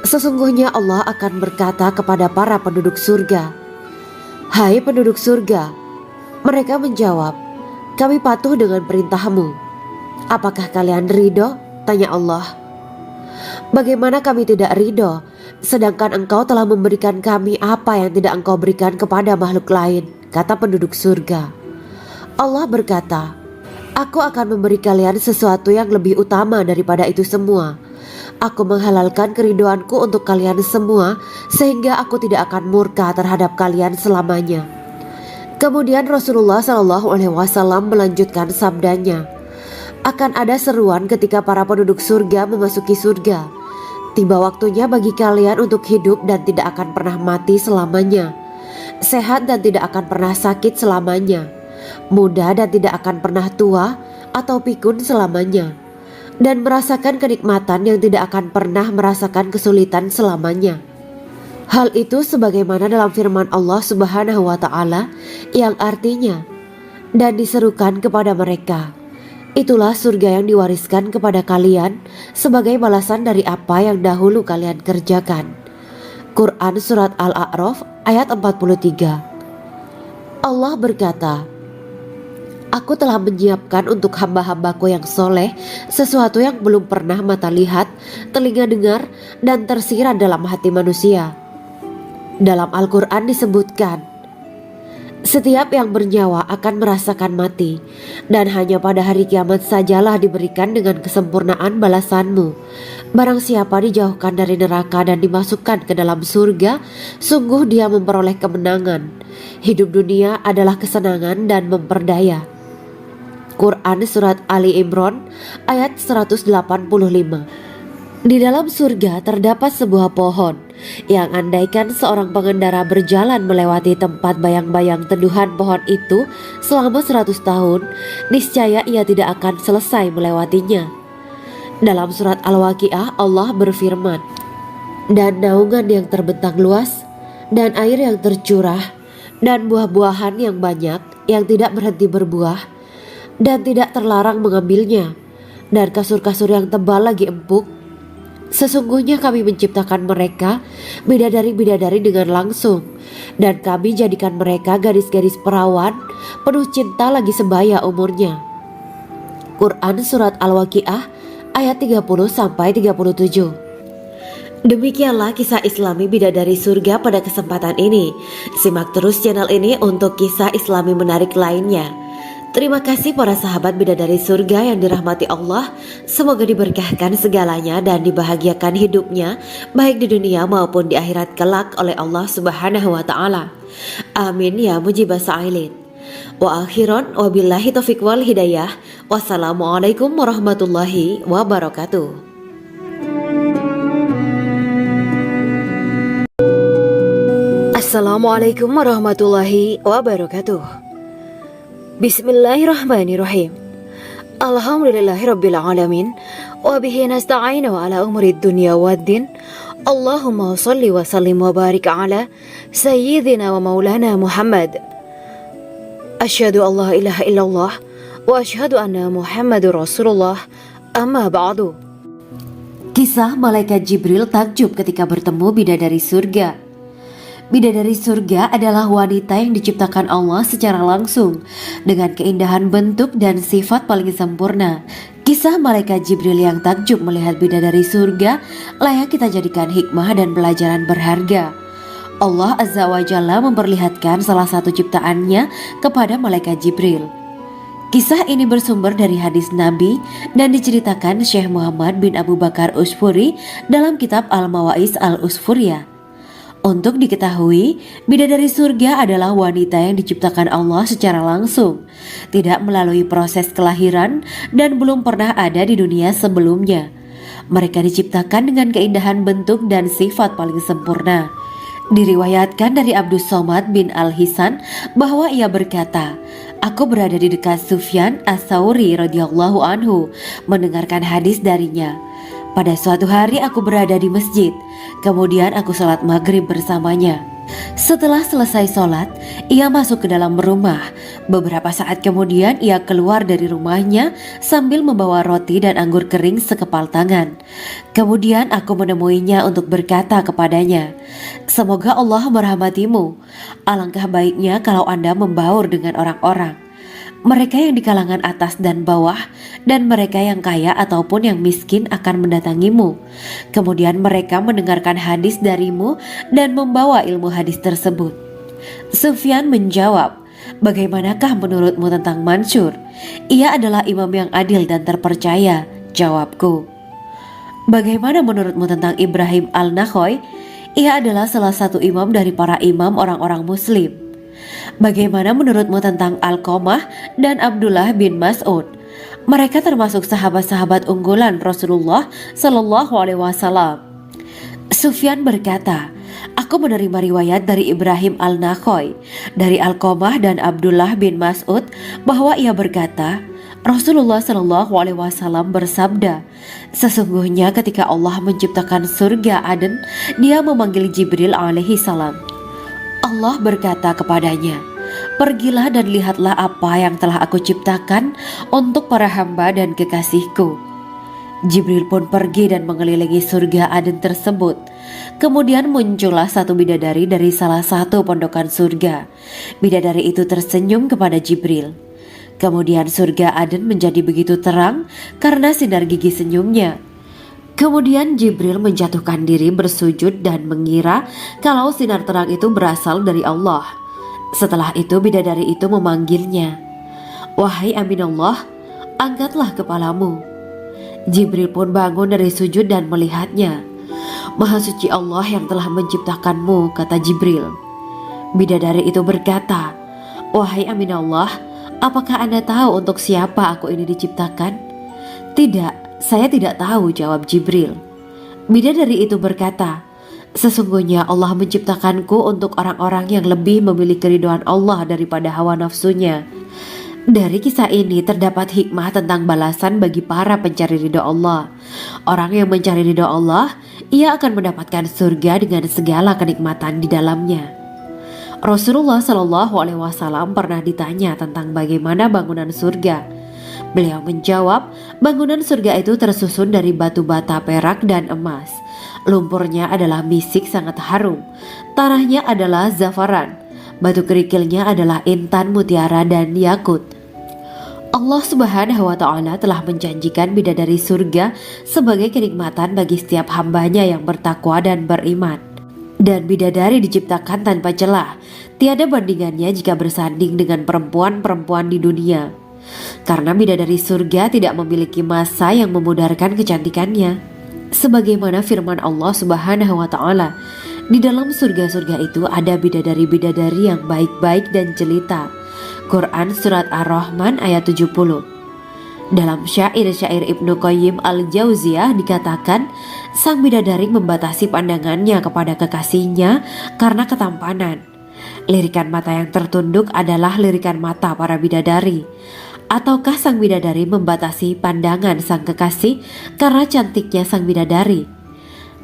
"Sesungguhnya Allah akan berkata kepada para penduduk surga, 'Hai penduduk surga,' mereka menjawab, 'Kami patuh dengan perintahmu.' 'Apakah kalian ridho?' tanya Allah. 'Bagaimana kami tidak ridho, sedangkan engkau telah memberikan kami apa yang tidak engkau berikan kepada makhluk lain,' kata penduduk surga. Allah berkata, 'Aku akan memberi kalian sesuatu yang lebih utama daripada itu semua. Aku menghalalkan keridoanku untuk kalian semua sehingga aku tidak akan murka terhadap kalian selamanya.'" Kemudian Rasulullah SAW melanjutkan sabdanya, "Akan ada seruan ketika para penduduk surga memasuki surga. Tiba waktunya bagi kalian untuk hidup dan tidak akan pernah mati selamanya, sehat dan tidak akan pernah sakit selamanya, muda dan tidak akan pernah tua atau pikun selamanya, dan merasakan kenikmatan yang tidak akan pernah merasakan kesulitan selamanya." Hal itu sebagaimana dalam firman Allah Subhanahu wa Ta'ala yang artinya, "Dan diserukan kepada mereka, itulah surga yang diwariskan kepada kalian sebagai balasan dari apa yang dahulu kalian kerjakan." Quran Surat Al-A'raf ayat 43. Allah berkata, "Aku telah menyiapkan untuk hamba-hambaku yang soleh sesuatu yang belum pernah mata lihat, telinga dengar, dan tersirat dalam hati manusia." Dalam Al-Quran disebutkan, "Setiap yang bernyawa akan merasakan mati, dan hanya pada hari kiamat sajalah diberikan dengan kesempurnaan balasanmu. Barang siapa dijauhkan dari neraka dan dimasukkan ke dalam surga, sungguh dia memperoleh kemenangan. Hidup dunia adalah kesenangan dan memperdaya." Quran Surat Ali Imran ayat 185. Di dalam surga terdapat sebuah pohon yang andaikan seorang pengendara berjalan melewati tempat bayang-bayang teduhan pohon itu selama 100 tahun, niscaya ia tidak akan selesai melewatinya. Dalam surat Al-Waqiah Allah berfirman, dan naungan yang terbentang luas, dan air yang tercurah, dan buah-buahan yang banyak yang tidak berhenti berbuah, dan tidak terlarang mengambilnya, dan kasur-kasur yang tebal lagi empuk. Sesungguhnya kami menciptakan mereka bidadari-bidadari dengan langsung, dan kami jadikan mereka gadis-gadis perawan penuh cinta lagi sebaya umurnya. Quran Surat Al-Waqiah ayat 30-37. Demikianlah kisah Islami bidadari surga pada kesempatan ini. Simak terus channel ini untuk kisah Islami menarik lainnya. Terima kasih para sahabat bidadari surga yang dirahmati Allah. Semoga diberkahkan segalanya dan dibahagiakan hidupnya baik di dunia maupun di akhirat kelak oleh Allah Subhanahu wa taala. Amin ya mujibas sa'ilin. Wa akhiran wabillahi taufiq wal hidayah. Wassalamualaikum warahmatullahi wabarakatuh. Assalamualaikum warahmatullahi wabarakatuh. Bismillahirrahmanirrahim. Alhamdulillahirabbil alamin wa bihi nasta'inu ala umuri dunya waddin. Allahumma shalli wa sallim wa barik ala sayyidina wa maulana Muhammad. Asyhadu an la ilaha illallah wa asyhadu anna Muhammadur Rasulullah. Amma ba'du. Kisah malaikat Jibril takjub ketika bertemu bidadari surga. Bidadari surga adalah wanita yang diciptakan Allah secara langsung dengan keindahan bentuk dan sifat paling sempurna. Kisah malaikat Jibril yang takjub melihat bidadari surga layak kita jadikan hikmah dan pelajaran berharga. Allah Azza wa Jalla memperlihatkan salah satu ciptaannya kepada malaikat Jibril. Kisah ini bersumber dari hadis Nabi dan diceritakan Syekh Muhammad bin Abu Bakar Usfuri dalam kitab Al-Mawaiz Al-Usfuriyah. Untuk diketahui, bidadari surga adalah wanita yang diciptakan Allah secara langsung, tidak melalui proses kelahiran dan belum pernah ada di dunia sebelumnya. Mereka diciptakan dengan keindahan bentuk dan sifat paling sempurna. Diriwayatkan dari Abdus Somad bin Al-Hisan bahwa ia berkata, aku berada di dekat Sufyan As-Sauri radhiyallahu anhu mendengarkan hadis darinya. Pada suatu hari aku berada di masjid, kemudian aku sholat maghrib bersamanya. Setelah selesai sholat, ia masuk ke dalam rumah. Beberapa saat kemudian ia keluar dari rumahnya sambil membawa roti dan anggur kering sekepal tangan. Kemudian aku menemuinya untuk berkata kepadanya, semoga Allah merahmatimu. Alangkah baiknya kalau Anda membaur dengan orang-orang. Mereka yang di kalangan atas dan bawah, dan mereka yang kaya ataupun yang miskin akan mendatangimu. Kemudian mereka mendengarkan hadis darimu dan membawa ilmu hadis tersebut. Sufyan menjawab, bagaimanakah menurutmu tentang Mansur? Ia adalah imam yang adil dan terpercaya. Jawabku. Bagaimana menurutmu tentang Ibrahim Al-Nakhoy? Ia adalah salah satu imam dari para imam orang-orang muslim. Bagaimana menurutmu tentang Alqamah dan Abdullah bin Mas'ud? Mereka termasuk sahabat-sahabat unggulan Rasulullah Sallallahu Alaihi Wasallam. Sufyan berkata, aku menerima riwayat dari Ibrahim Al-Nakhoy, dari Alqamah dan Abdullah bin Mas'ud bahwa ia berkata, Rasulullah Sallallahu Alaihi Wasallam bersabda, sesungguhnya ketika Allah menciptakan surga Aden, Dia memanggil Jibril alaihi salam. Allah berkata kepadanya, pergilah dan lihatlah apa yang telah aku ciptakan untuk para hamba dan kekasihku. Jibril pun pergi dan mengelilingi surga Aden tersebut. Kemudian muncullah satu bidadari dari salah satu pondokan surga. Bidadari itu tersenyum kepada Jibril. Kemudian surga Aden menjadi begitu terang karena sinar gigi senyumnya. Kemudian Jibril menjatuhkan diri bersujud dan mengira kalau sinar terang itu berasal dari Allah. Setelah itu bidadari itu memanggilnya, wahai Aminullah, angkatlah kepalamu. Jibril pun bangun dari sujud dan melihatnya. Maha suci Allah yang telah menciptakanmu, kata Jibril. Bidadari itu berkata, wahai Aminullah, apakah Anda tahu untuk siapa aku ini diciptakan? Tidak, saya tidak tahu, jawab Jibril. Bidadari itu berkata, sesungguhnya Allah menciptakanku untuk orang-orang yang lebih memilih keridhaan Allah daripada hawa nafsunya. Dari kisah ini terdapat hikmah tentang balasan bagi para pencari ridho Allah. Orang yang mencari ridho Allah, ia akan mendapatkan surga dengan segala kenikmatan di dalamnya. Rasulullah Shallallahu Alaihi Wasallam pernah ditanya tentang bagaimana bangunan surga. Beliau menjawab, bangunan surga itu tersusun dari batu bata, perak, dan emas. Lumpurnya adalah misik sangat harum, tanahnya adalah zafaran, batu kerikilnya adalah intan, mutiara, dan yakut. Allah Subhanahu wa Ta'ala telah menjanjikan bidadari surga sebagai kenikmatan bagi setiap hambanya yang bertakwa dan beriman. Dan bidadari diciptakan tanpa celah, tiada bandingannya jika bersanding dengan perempuan-perempuan di dunia. Karena bidadari surga tidak memiliki masa yang memudarkan kecantikannya. Sebagaimana firman Allah Subhanahu wa Ta'ala, di dalam surga-surga itu ada bidadari-bidadari yang baik-baik dan jelita. Quran Surat Ar-Rahman ayat 70. Dalam syair-syair Ibnu Qayyim Al-Jauziyah dikatakan, sang bidadari membatasi pandangannya kepada kekasihnya karena ketampanan. Lirikan mata yang tertunduk adalah lirikan mata para bidadari. Ataukah sang bidadari membatasi pandangan sang kekasih karena cantiknya sang bidadari?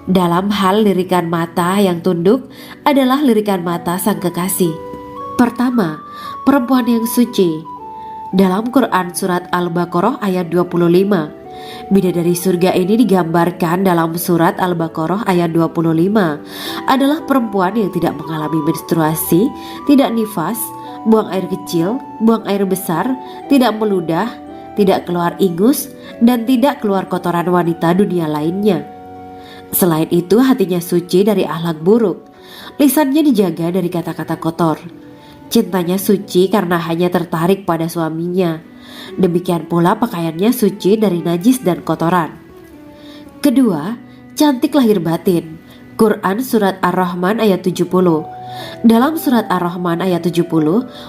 Dalam hal lirikan mata yang tunduk adalah lirikan mata sang kekasih. Pertama, perempuan yang suci. Dalam Quran Surat Al-Baqarah ayat 25, bidadari surga ini digambarkan dalam Surat Al-Baqarah ayat 25 adalah perempuan yang tidak mengalami menstruasi, tidak nifas, buang air kecil, buang air besar, tidak meludah, tidak keluar ingus, dan tidak keluar kotoran wanita dunia lainnya. Selain itu, hatinya suci dari akhlak buruk, lisannya dijaga dari kata-kata kotor. Cintanya suci karena hanya tertarik pada suaminya. Demikian pula pakaiannya suci dari najis dan kotoran. Kedua, cantik lahir batin. Quran Surat Ar-Rahman ayat 70. Dalam Surat Ar-Rahman ayat 70,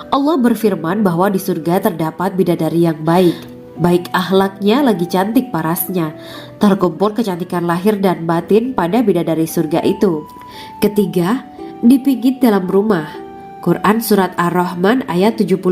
Allah berfirman bahwa di surga terdapat bidadari yang baik. Baik akhlaknya lagi cantik parasnya. Terkumpul kecantikan lahir dan batin pada bidadari surga itu. Ketiga, dipijit dalam rumah. Quran Surat Ar-Rahman ayat 72.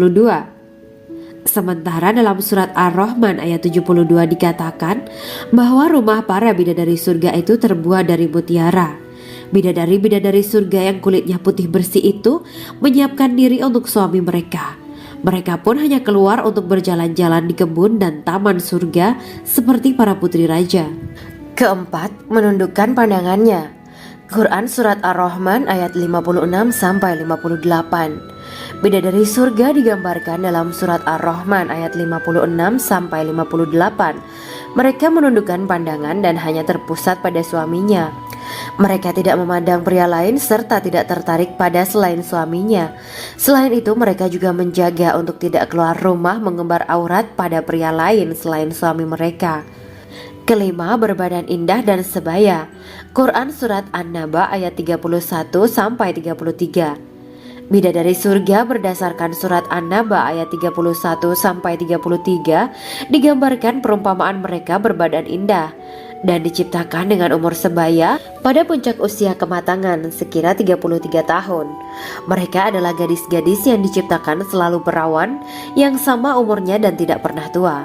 Sementara dalam Surat Ar-Rahman ayat 72 dikatakan bahwa rumah para bidadari surga itu terbuat dari mutiara. Bidadari-bidadari surga yang kulitnya putih bersih itu menyiapkan diri untuk suami mereka. Mereka pun hanya keluar untuk berjalan-jalan di kebun dan taman surga seperti para putri raja. Keempat, menundukkan pandangannya. Quran Surat Ar-Rahman ayat 56-58. Bidadari surga digambarkan dalam Surat Ar-Rahman ayat 56-58. Mereka menundukkan pandangan dan hanya terpusat pada suaminya. Mereka tidak memandang pria lain serta tidak tertarik pada selain suaminya. Selain itu, mereka juga menjaga untuk tidak keluar rumah mengembar aurat pada pria lain selain suami mereka. Kelima, berbadan indah dan sebaya. Quran Surat An-Naba ayat 31-33. Bidadari surga berdasarkan Surat An-Naba ayat 31-33 digambarkan perumpamaan mereka berbadan indah dan diciptakan dengan umur sebaya pada puncak usia kematangan sekira 33 tahun. Mereka adalah gadis-gadis yang diciptakan selalu perawan, yang sama umurnya dan tidak pernah tua.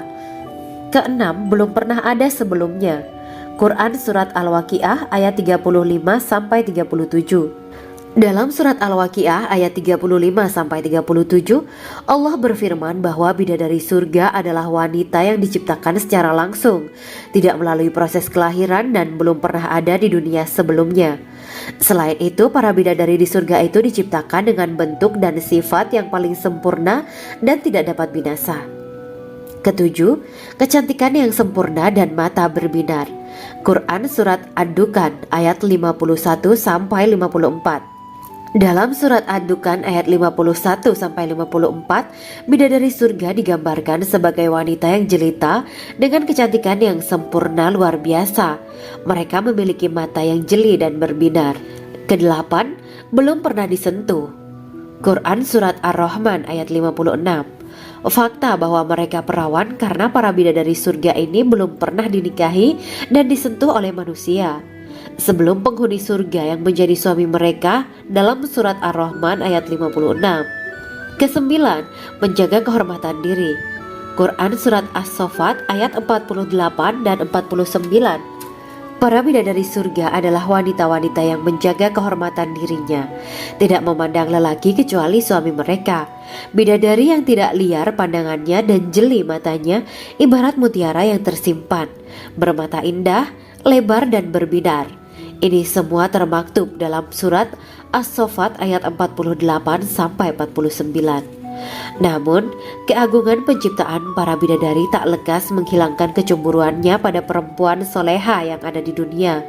Keenam, belum pernah ada sebelumnya. Quran Surat Al-Waqiah ayat 35-37. Dalam Surat Al-Waqiah ayat 35-37, Allah berfirman bahwa bidadari surga adalah wanita yang diciptakan secara langsung, tidak melalui proses kelahiran dan belum pernah ada di dunia sebelumnya. Selain itu, para bidadari di surga itu diciptakan dengan bentuk dan sifat yang paling sempurna dan tidak dapat binasa. Ketujuh, kecantikan yang sempurna dan mata berbinar. Quran Surat Ad-Dukan ayat 51-54. Dalam Surat Ad-Dukan ayat 51-54, bidadari surga digambarkan sebagai wanita yang jelita dengan kecantikan yang sempurna luar biasa. Mereka memiliki mata yang jeli dan berbinar. Kedelapan, belum pernah disentuh. Quran Surat Ar-Rahman ayat 56. Fakta bahwa mereka perawan karena para bidadari surga ini belum pernah dinikahi dan disentuh oleh manusia sebelum penghuni surga yang menjadi suami mereka dalam Surat Ar-Rahman ayat 56. Kesembilan, menjaga kehormatan diri. Quran Surat As-Saffat ayat 48 dan 49. Para bidadari surga adalah wanita-wanita yang menjaga kehormatan dirinya, tidak memandang lelaki kecuali suami mereka. Bidadari yang tidak liar pandangannya dan jeli matanya, ibarat mutiara yang tersimpan, bermata indah, lebar dan berbinar. Ini semua termaktub dalam surat As-Saffat ayat 48 sampai 49. Namun, keagungan penciptaan para bidadari tak lekas menghilangkan kecemburuannya pada perempuan soleha yang ada di dunia.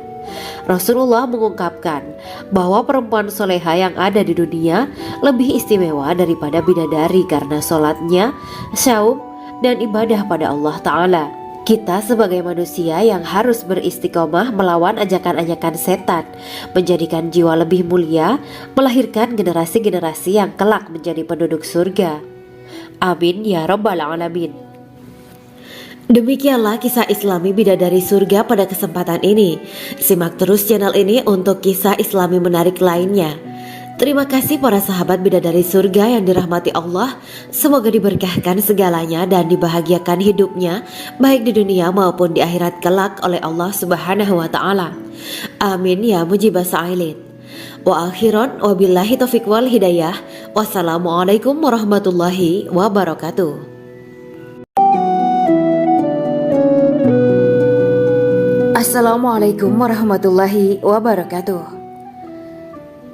Rasulullah mengungkapkan bahwa perempuan soleha yang ada di dunia lebih istimewa daripada bidadari karena sholatnya, syaum, dan ibadah pada Allah Ta'ala. Kita sebagai manusia yang harus beristiqomah melawan ajakan-ajakan setan, menjadikan jiwa lebih mulia, melahirkan generasi-generasi yang kelak menjadi penduduk surga. Amin ya rabbal alamin. Demikianlah kisah Islami bidadari surga pada kesempatan ini. Simak terus channel ini untuk kisah Islami menarik lainnya. Terima kasih para sahabat bidadari surga yang dirahmati Allah. Semoga diberkahkan segalanya dan dibahagiakan hidupnya, baik di dunia maupun di akhirat kelak oleh Allah Subhanahu wa Ta'ala. Amin ya mujibah sa'ilin. Wa akhiran wabillahi taufiq wal hidayah. Wassalamualaikum warahmatullahi wabarakatuh. Assalamualaikum warahmatullahi wabarakatuh.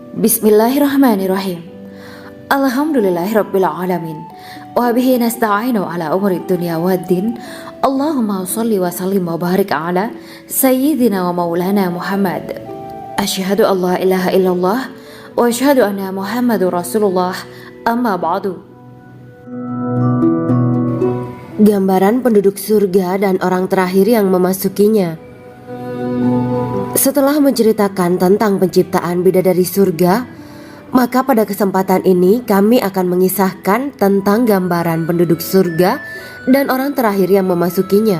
Bismillahirrahmanirrahim. Alhamdulillahirabbil alamin. Wa bihi nasta'inu ala umuri dunya waddin. Allahumma shalli wa sallim wa barik ala sayyidina wa maulana Muhammad. Asyhadu an la ilaha illallah wa asyhadu anna Muhammadur Rasulullah. Amma ba'du. Gambaran penduduk surga dan orang terakhir yang memasukinya. Setelah menceritakan tentang penciptaan bidadari surga, maka pada kesempatan ini kami akan mengisahkan tentang gambaran penduduk surga dan orang terakhir yang memasukinya.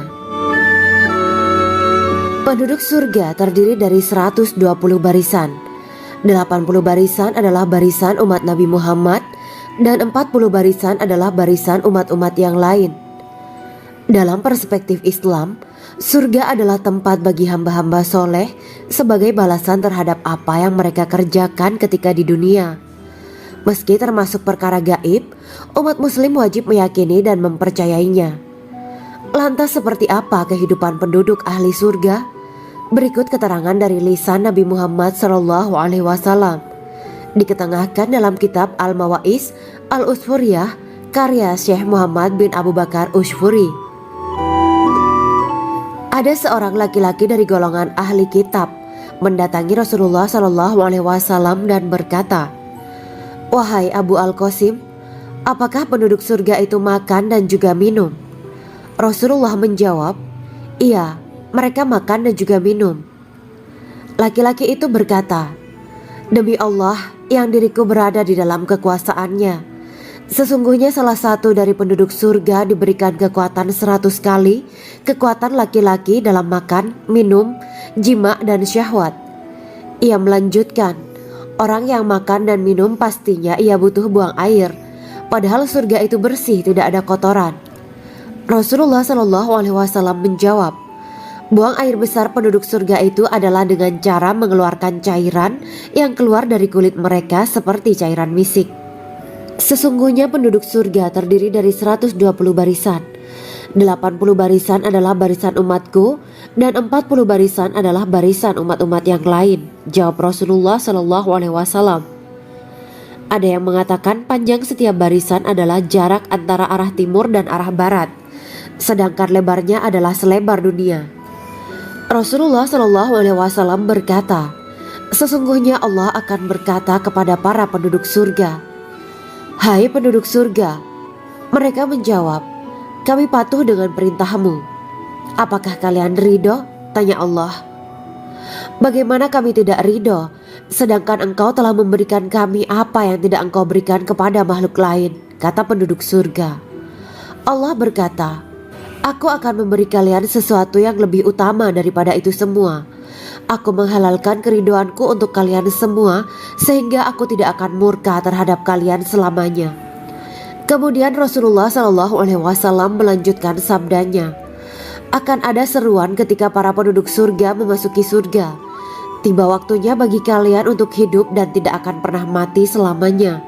Penduduk surga terdiri dari 120 barisan. 80 barisan adalah barisan umat Nabi Muhammad dan 40 barisan adalah barisan umat-umat yang lain. Dalam perspektif Islam, surga adalah tempat bagi hamba-hamba soleh sebagai balasan terhadap apa yang mereka kerjakan ketika di dunia. Meski termasuk perkara gaib, umat muslim wajib meyakini dan mempercayainya. Lantas seperti apa kehidupan penduduk ahli surga? Berikut keterangan dari lisan Nabi Muhammad SAW, diketengahkan dalam kitab Al-Mawa'is Al-Usfuriyah karya Syekh Muhammad bin Abu Bakar Usfuri. Ada seorang laki-laki dari golongan ahli kitab mendatangi Rasulullah SAW dan berkata, "Wahai Abu Al-Qasim, apakah penduduk surga itu makan dan juga minum?" Rasulullah menjawab, "Iya, mereka makan dan juga minum." Laki-laki itu berkata, "Demi Allah yang diriku berada di dalam kekuasaannya, sesungguhnya salah satu dari penduduk surga diberikan kekuatan 100 kali kekuatan laki-laki dalam makan, minum, jima, dan syahwat." Ia melanjutkan, "Orang yang makan dan minum pastinya ia butuh buang air, padahal surga itu bersih, tidak ada kotoran." Rasulullah SAW menjawab, "Buang air besar penduduk surga itu adalah dengan cara mengeluarkan cairan yang keluar dari kulit mereka seperti cairan misik. Sesungguhnya penduduk surga terdiri dari 120 barisan. 80 barisan adalah barisan umatku dan 40 barisan adalah barisan umat-umat yang lain," jawab Rasulullah SAW. Ada yang mengatakan panjang setiap barisan adalah jarak antara arah timur dan arah barat, sedangkan lebarnya adalah selebar dunia. Rasulullah SAW berkata, "Sesungguhnya Allah akan berkata kepada para penduduk surga, 'Hai penduduk surga,' mereka menjawab, 'Kami patuh dengan perintahmu.' 'Apakah kalian ridho?' tanya Allah. 'Bagaimana kami tidak ridho, sedangkan engkau telah memberikan kami apa yang tidak engkau berikan kepada makhluk lain,' kata penduduk surga. Allah berkata, 'Aku akan memberi kalian sesuatu yang lebih utama daripada itu semua. Aku menghalalkan keridoanku untuk kalian semua, sehingga aku tidak akan murka terhadap kalian selamanya. Kemudian Rasulullah Shallallahu Alaihi Wasallam melanjutkan sabdanya, akan ada seruan ketika para penduduk surga memasuki surga. Tiba waktunya bagi kalian untuk hidup dan tidak akan pernah mati selamanya,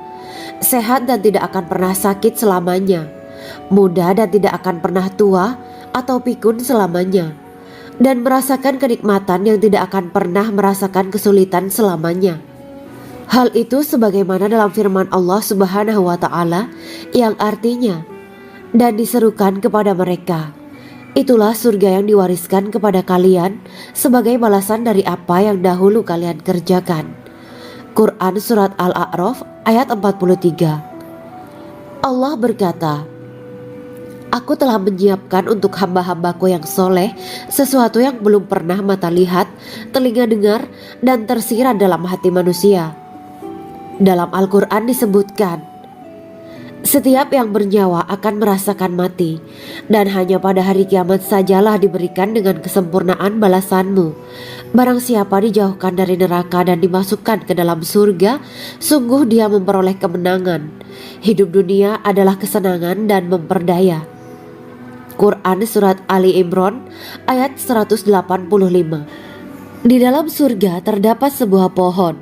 sehat dan tidak akan pernah sakit selamanya, muda dan tidak akan pernah tua atau pikun selamanya, dan merasakan kenikmatan yang tidak akan pernah merasakan kesulitan selamanya. Hal itu sebagaimana dalam firman Allah Subhanahu wa Ta'ala yang artinya, dan diserukan kepada mereka, itulah surga yang diwariskan kepada kalian sebagai balasan dari apa yang dahulu kalian kerjakan. Quran Surat Al-A'raf ayat 43. Allah berkata, aku telah menyiapkan untuk hamba-hambaku yang soleh sesuatu yang belum pernah mata lihat, telinga dengar, dan tersirat dalam hati manusia. Dalam Al-Quran disebutkan, setiap yang bernyawa akan merasakan mati, dan hanya pada hari kiamat sajalah diberikan dengan kesempurnaan balasanmu. Barang siapa dijauhkan dari neraka dan dimasukkan ke dalam surga, sungguh dia memperoleh kemenangan. Hidup dunia adalah kesenangan dan memperdaya. Quran Surat Ali Imran ayat 185. Di dalam surga terdapat sebuah pohon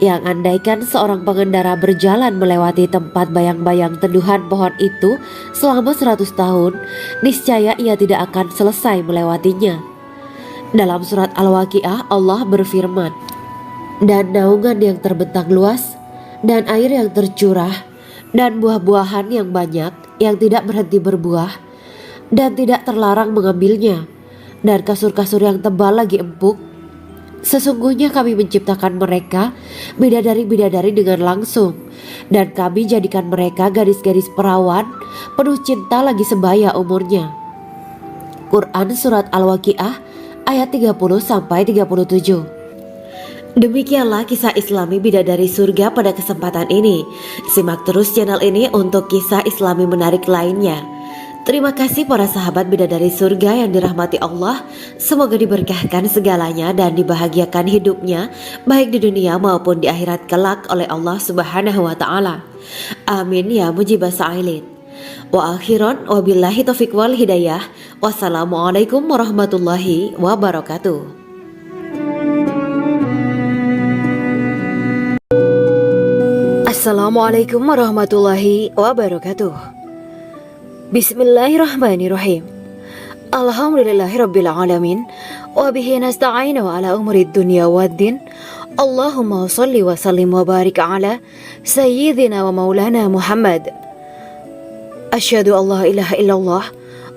yang andaikan seorang pengendara berjalan melewati tempat bayang-bayang teduhan pohon itu selama 100 tahun, niscaya ia tidak akan selesai melewatinya. Dalam surat Al-Waqiah Allah berfirman, dan naungan yang terbentang luas, dan air yang tercurah, dan buah-buahan yang banyak yang tidak berhenti berbuah, dan tidak terlarang mengambilnya, dan kasur-kasur yang tebal lagi empuk. Sesungguhnya kami menciptakan mereka bidadari-bidadari dengan langsung, dan kami jadikan mereka gadis-gadis perawan penuh cinta lagi sebaya umurnya. Quran Surat Al-Waqiah ayat 30-37. Demikianlah kisah Islami bidadari surga pada kesempatan ini. Simak terus channel ini untuk kisah Islami menarik lainnya. Terima kasih para sahabat bidadari surga yang dirahmati Allah. Semoga diberkahkan segalanya dan dibahagiakan hidupnya baik di dunia maupun di akhirat kelak oleh Allah Subhanahu wa Ta'ala. Amin ya mujibah sa'ilin. Wa akhiran wabillahi taufiq wal hidayah. Wassalamualaikum warahmatullahi wabarakatuh. Assalamualaikum warahmatullahi wabarakatuh. Bismillahirrahmanirrahim. Alhamdulillahirabbil alamin wa bihi nasta'inu ala umurid dunya waddin. Allahumma shalli wa sallim wa barik ala sayyidina wa maulana Muhammad. Asyhadu an la ilaha illallah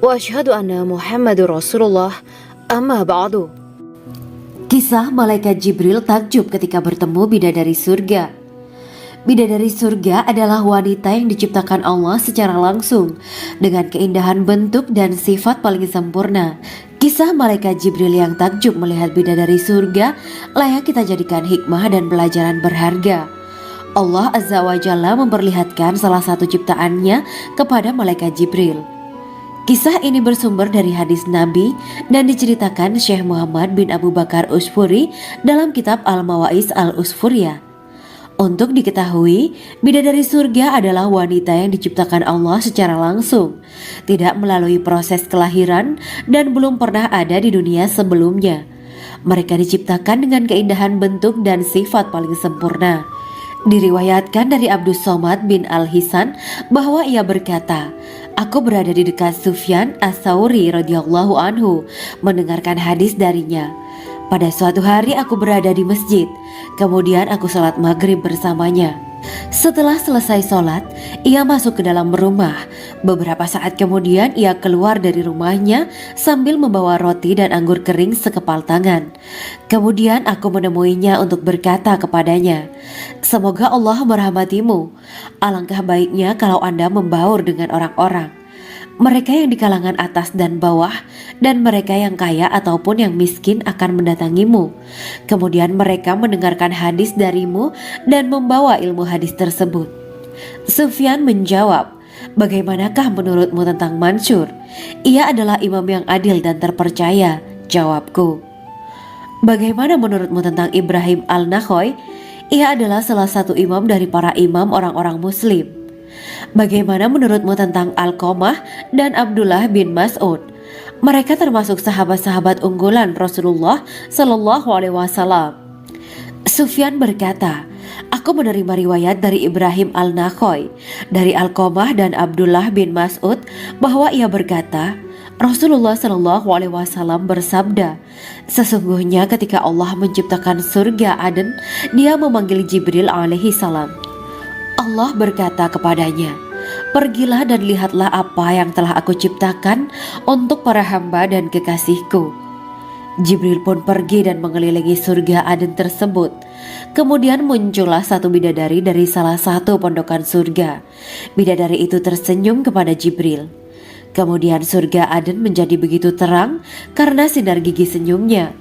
wa asyhadu anna Muhammadur Rasulullah. Amma ba'du. Kisah malaikat Jibril takjub ketika bertemu bidadari surga. Bidadari surga adalah wanita yang diciptakan Allah secara langsung dengan keindahan bentuk dan sifat paling sempurna. Kisah malaikat Jibril yang takjub melihat bidadari surga layak kita jadikan hikmah dan pelajaran berharga. Allah Azza wa Jalla memperlihatkan salah satu ciptaannya kepada malaikat Jibril. Kisah ini bersumber dari hadis Nabi dan diceritakan Syekh Muhammad bin Abu Bakar Usfuri dalam kitab Al-Mawaiz Al-Usfuriyah. Untuk diketahui, bidadari surga adalah wanita yang diciptakan Allah secara langsung, tidak melalui proses kelahiran dan belum pernah ada di dunia sebelumnya. Mereka diciptakan dengan keindahan bentuk dan sifat paling sempurna. Diriwayatkan dari Abdus Somad bin Al-Hisan bahwa ia berkata, aku berada di dekat Sufyan As-Sauri radhiyallahu anhu mendengarkan hadis darinya. Pada suatu hari aku berada di masjid, kemudian aku sholat maghrib bersamanya. Setelah selesai sholat, ia masuk ke dalam rumah. Beberapa saat kemudian ia keluar dari rumahnya sambil membawa roti dan anggur kering sekepal tangan. Kemudian aku menemuinya untuk berkata kepadanya, semoga Allah merahmatimu. Alangkah baiknya kalau Anda membaur dengan orang-orang, mereka yang di kalangan atas dan bawah, dan mereka yang kaya ataupun yang miskin akan mendatangimu. Kemudian mereka mendengarkan hadis darimu dan membawa ilmu hadis tersebut. Sufyan menjawab, bagaimanakah menurutmu tentang Mansur? Ia adalah imam yang adil dan terpercaya. Jawabku. Bagaimana menurutmu tentang Ibrahim Al-Nakhoy? Ia adalah salah satu imam dari para imam orang-orang muslim. Bagaimana menurutmu tentang Alqamah dan Abdullah bin Mas'ud? Mereka termasuk sahabat-sahabat unggulan Rasulullah Shallallahu Alaihi Wasallam. Sufyan berkata, aku menerima riwayat dari Ibrahim al-Nakhoy, dari Alqamah dan Abdullah bin Mas'ud bahwa ia berkata, Rasulullah Shallallahu Alaihi Wasallam bersabda, sesungguhnya ketika Allah menciptakan surga Aden, Dia memanggil Jibril alaihi salam. Allah berkata kepadanya, pergilah dan lihatlah apa yang telah aku ciptakan untuk para hamba dan kekasihku. Jibril pun pergi dan mengelilingi surga Aden tersebut. Kemudian muncullah satu bidadari dari salah satu pondokan surga. Bidadari itu tersenyum kepada Jibril. Kemudian surga Aden menjadi begitu terang karena sinar gigi senyumnya.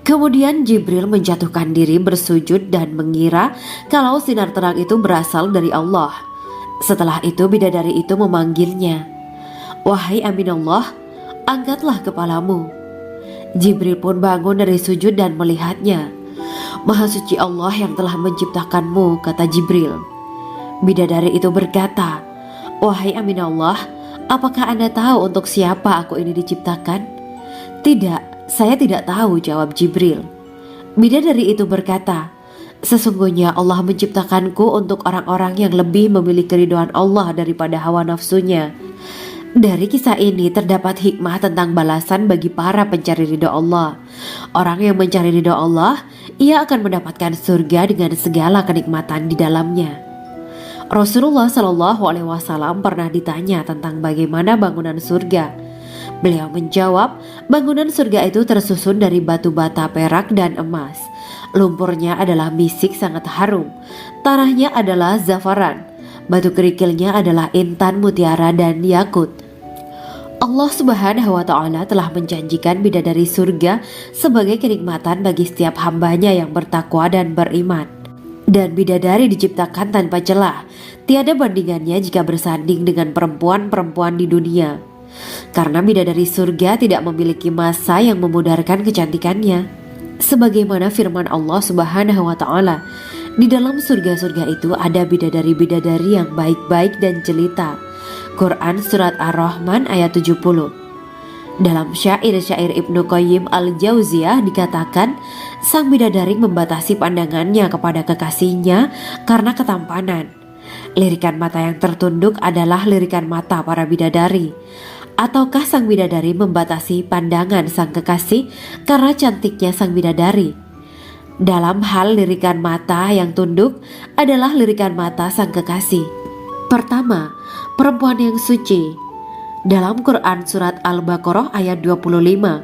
Kemudian Jibril menjatuhkan diri bersujud dan mengira kalau sinar terang itu berasal dari Allah. Setelah itu bidadari itu memanggilnya, wahai Aminullah, angkatlah kepalamu. Jibril pun bangun dari sujud dan melihatnya. Maha suci Allah yang telah menciptakanmu, kata Jibril. Bidadari itu berkata, wahai Aminullah, apakah Anda tahu untuk siapa aku ini diciptakan? Tidak, saya tidak tahu, jawab Jibril. Bidadari itu berkata, sesungguhnya Allah menciptakanku untuk orang-orang yang lebih memilih keridhaan Allah daripada hawa nafsunya. Dari kisah ini terdapat hikmah tentang balasan bagi para pencari ridho Allah. Orang yang mencari ridho Allah, ia akan mendapatkan surga dengan segala kenikmatan di dalamnya. Rasulullah Shallallahu Alaihi Wasallam pernah ditanya tentang bagaimana bangunan surga. Beliau menjawab, bangunan surga itu tersusun dari batu bata, perak, dan emas. Lumpurnya adalah misik sangat harum, tanahnya adalah zafaran, batu kerikilnya adalah intan, mutiara, dan yakut. Allah Subhanahu wa Ta'ala telah menjanjikan bidadari surga sebagai kenikmatan bagi setiap hambanya yang bertakwa dan beriman. Dan bidadari diciptakan tanpa celah, tiada bandingannya jika bersanding dengan perempuan-perempuan di dunia. Karena bidadari surga tidak memiliki masa yang memudarkan kecantikannya. Sebagaimana firman Allah Subhanahu wa Ta'ala, di dalam surga-surga itu ada bidadari-bidadari yang baik-baik dan jelita. Quran Surat Ar-Rahman ayat 70. Dalam syair-syair Ibnu Qayyim al-Jauziyah dikatakan, sang bidadari membatasi pandangannya kepada kekasihnya karena ketampanan. Lirikan mata yang tertunduk adalah lirikan mata para bidadari. Ataukah sang bidadari membatasi pandangan sang kekasih karena cantiknya sang bidadari? Dalam hal lirikan mata yang tunduk adalah lirikan mata sang kekasih. Pertama, perempuan yang suci. Dalam Quran Surat Al-Baqarah ayat 25,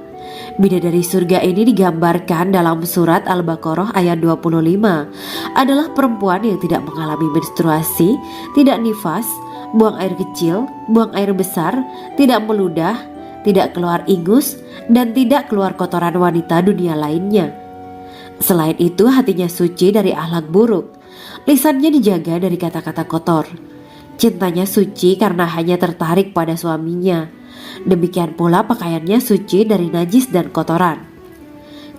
bidadari surga ini digambarkan dalam Surat Al-Baqarah ayat 25 adalah perempuan yang tidak mengalami menstruasi, tidak nifas, buang air kecil, buang air besar, tidak meludah, tidak keluar ingus, dan tidak keluar kotoran wanita dunia lainnya. Selain itu, hatinya suci dari akhlak buruk, lisannya dijaga dari kata-kata kotor. Cintanya suci karena hanya tertarik pada suaminya. Demikian pula pakaiannya suci dari najis dan kotoran.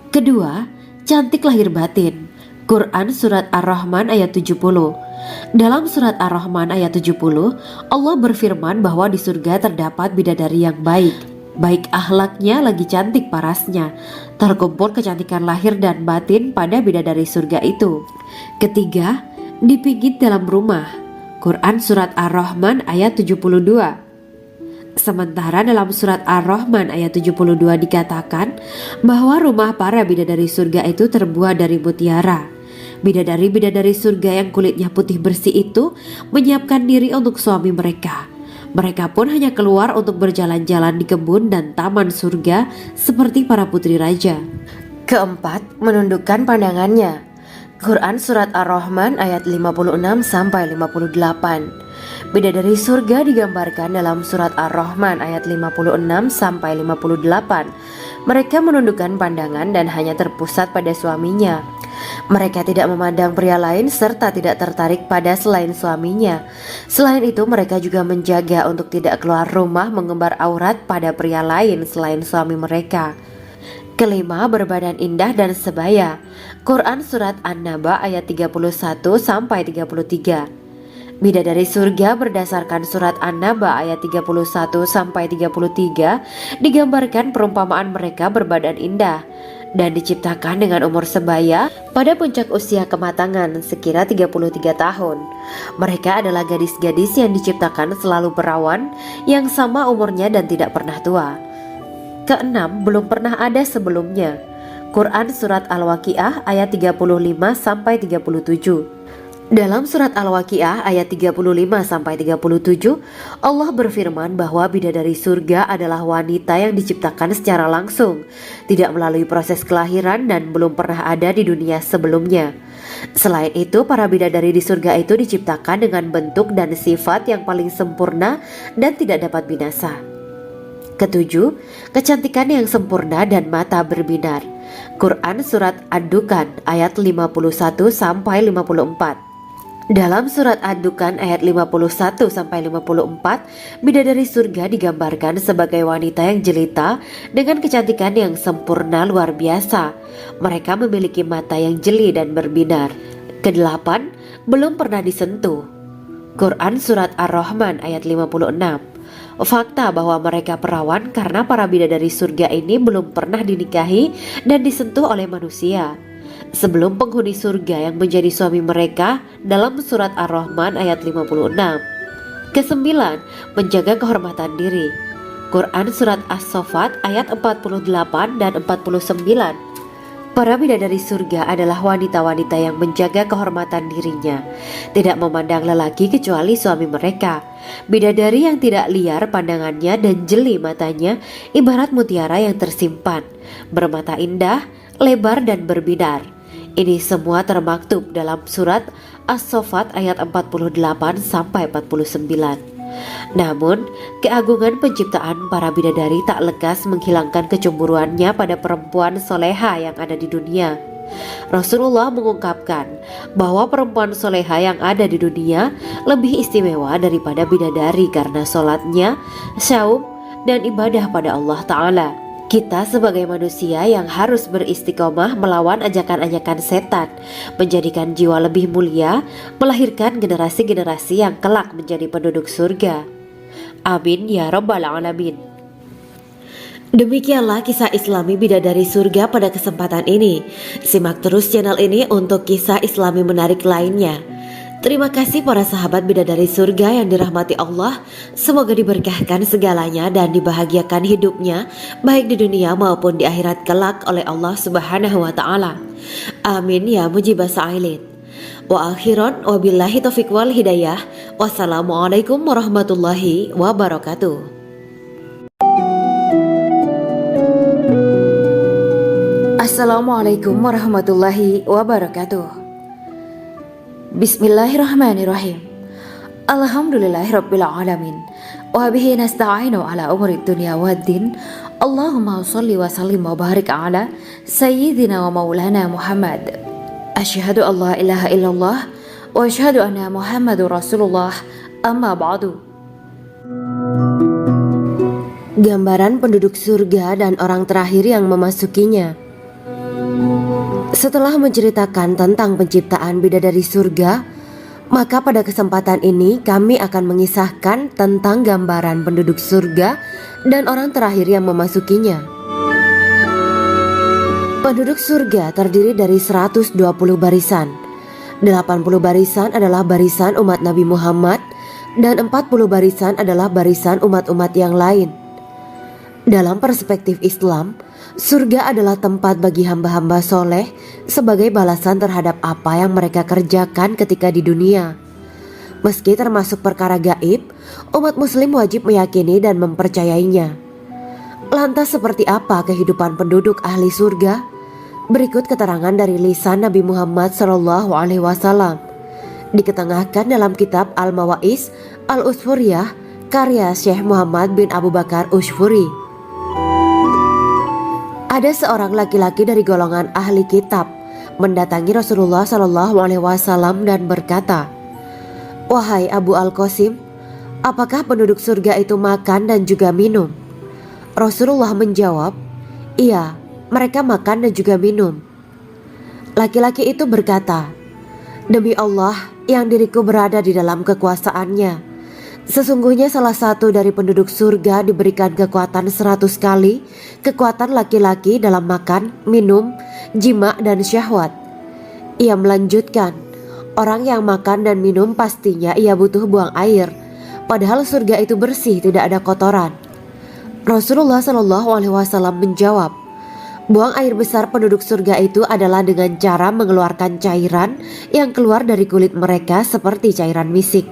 Kedua, cantik lahir batin. Quran Surat Ar-Rahman ayat 70. Dalam Surat Ar-Rahman ayat 70, Allah berfirman bahwa di surga terdapat bidadari yang baik. Baik akhlaknya lagi cantik parasnya. Terkumpul kecantikan lahir dan batin pada bidadari surga itu. Ketiga, dipijit dalam rumah. Quran Surat Ar-Rahman ayat 72. Sementara dalam Surat Ar-Rahman ayat 72 dikatakan bahwa rumah para bidadari surga itu terbuat dari mutiara. Bidadari-bidadari surga yang kulitnya putih bersih itu menyiapkan diri untuk suami mereka. Mereka pun hanya keluar untuk berjalan-jalan di kebun dan taman surga seperti para putri raja. Keempat, menundukkan pandangannya. Quran Surat Ar-Rahman ayat 56-58. Bidadari surga digambarkan dalam Surat Ar-Rahman ayat 56-58. Mereka menundukkan pandangan dan hanya terpusat pada suaminya. Mereka tidak memandang pria lain serta tidak tertarik pada selain suaminya. Selain itu, mereka juga menjaga untuk tidak keluar rumah mengembar aurat pada pria lain selain suami mereka. Kelima, berbadan indah dan sebaya. Quran Surat An-Naba ayat 31-33. Bidadari surga berdasarkan surat An-Naba ayat 31-33 digambarkan perumpamaan mereka berbadan indah dan diciptakan dengan umur sebaya pada puncak usia kematangan sekira 33 tahun. Mereka adalah gadis-gadis yang diciptakan selalu perawan yang sama umurnya dan tidak pernah tua. Keenam, belum pernah ada sebelumnya. Quran Surat Al-Waqiah ayat 35-37. Dalam surat Al-Waqiah ayat 35-37, Allah berfirman bahwa bidadari surga adalah wanita yang diciptakan secara langsung, tidak melalui proses kelahiran dan belum pernah ada di dunia sebelumnya. Selain itu, para bidadari di surga itu diciptakan dengan bentuk dan sifat yang paling sempurna dan tidak dapat binasa. Ketujuh, kecantikan yang sempurna dan mata berbinar. Quran Surat Ad-Dukan ayat 51-54. Dalam surat Ad-Dukan ayat 51-54, bidadari surga digambarkan sebagai wanita yang jelita dengan kecantikan yang sempurna luar biasa. Mereka memiliki mata yang jeli dan berbinar. Kedelapan, belum pernah disentuh. Quran Surat Ar-Rahman ayat 56. Fakta bahwa mereka perawan karena para bidadari surga ini belum pernah dinikahi dan disentuh oleh manusia sebelum penghuni surga yang menjadi suami mereka dalam surat Ar-Rahman ayat 56. Kesembilan, menjaga kehormatan diri. Quran Surat As-Saffat ayat 48 dan 49. Para bidadari surga adalah wanita-wanita yang menjaga kehormatan dirinya, tidak memandang lelaki kecuali suami mereka. Bidadari yang tidak liar pandangannya dan jeli matanya ibarat mutiara yang tersimpan, bermata indah, lebar dan berbinar. Ini semua termaktub dalam surat As-Saffat ayat 48-49. Namun, keagungan penciptaan para bidadari tak lekas menghilangkan kecemburuannya pada perempuan soleha yang ada di dunia. Rasulullah mengungkapkan bahwa perempuan soleha yang ada di dunia lebih istimewa daripada bidadari karena sholatnya, syaum, dan ibadah pada Allah Ta'ala. Kita sebagai manusia yang harus beristiqomah melawan ajakan-ajakan setan, menjadikan jiwa lebih mulia, melahirkan generasi-generasi yang kelak menjadi penduduk surga. Amin ya rabbal alamin. Demikianlah kisah Islami bidadari surga pada kesempatan ini. Simak terus channel ini untuk kisah Islami menarik lainnya. Terima kasih para sahabat bidadari surga yang dirahmati Allah. Semoga diberkahkan segalanya dan dibahagiakan hidupnya baik di dunia maupun di akhirat kelak oleh Allah Subhanahu wa taala. Amin ya mujibah sa'ilin. Wa akhiran wabillahi taufiq wal hidayah. Wassalamualaikum warahmatullahi wabarakatuh. Assalamualaikum warahmatullahi wabarakatuh. Bismillahirrahmanirrahim. Alhamdulillahirabbil alamin. Wa bihi nasta'inu ala umuri dunya waddin. Allahumma shalli wa sallim wa barik ala sayyidina wa maulana Muhammad. Asyhadu an la ilaha illallah wa asyhadu anna Muhammadur Rasulullah. Amma ba'du. Gambaran penduduk surga dan orang terakhir yang memasukinya. Setelah menceritakan tentang penciptaan bidadari surga, maka pada kesempatan ini kami akan mengisahkan tentang gambaran penduduk surga dan orang terakhir yang memasukinya. Penduduk surga terdiri dari 120 barisan. 80 barisan adalah barisan umat Nabi Muhammad dan 40 barisan adalah barisan umat-umat yang lain. Dalam perspektif Islam, surga adalah tempat bagi hamba-hamba soleh sebagai balasan terhadap apa yang mereka kerjakan ketika di dunia. Meski termasuk perkara gaib, umat muslim wajib meyakini dan mempercayainya. Lantas seperti apa kehidupan penduduk ahli surga? Berikut keterangan dari lisan Nabi Muhammad SAW, diketengahkan dalam kitab Al-Mawa'is Al-Usfuriyah karya Syekh Muhammad bin Abu Bakar Ushfuri. Ada seorang laki-laki dari golongan ahli kitab mendatangi Rasulullah SAW dan berkata, "Wahai Abu Al-Qasim, apakah penduduk surga itu makan dan juga minum?" Rasulullah menjawab, "Iya, mereka makan dan juga minum." Laki-laki itu berkata, Demi Allah yang diriku berada di dalam kekuasaannya, sesungguhnya salah satu dari penduduk surga diberikan kekuatan 100 kali kekuatan laki-laki dalam makan, minum, jima dan syahwat. Ia melanjutkan, orang yang makan dan minum pastinya ia butuh buang air, padahal surga itu bersih, tidak ada kotoran. Rasulullah SAW menjawab, buang air besar penduduk surga itu adalah dengan cara mengeluarkan cairan yang keluar dari kulit mereka seperti cairan misik.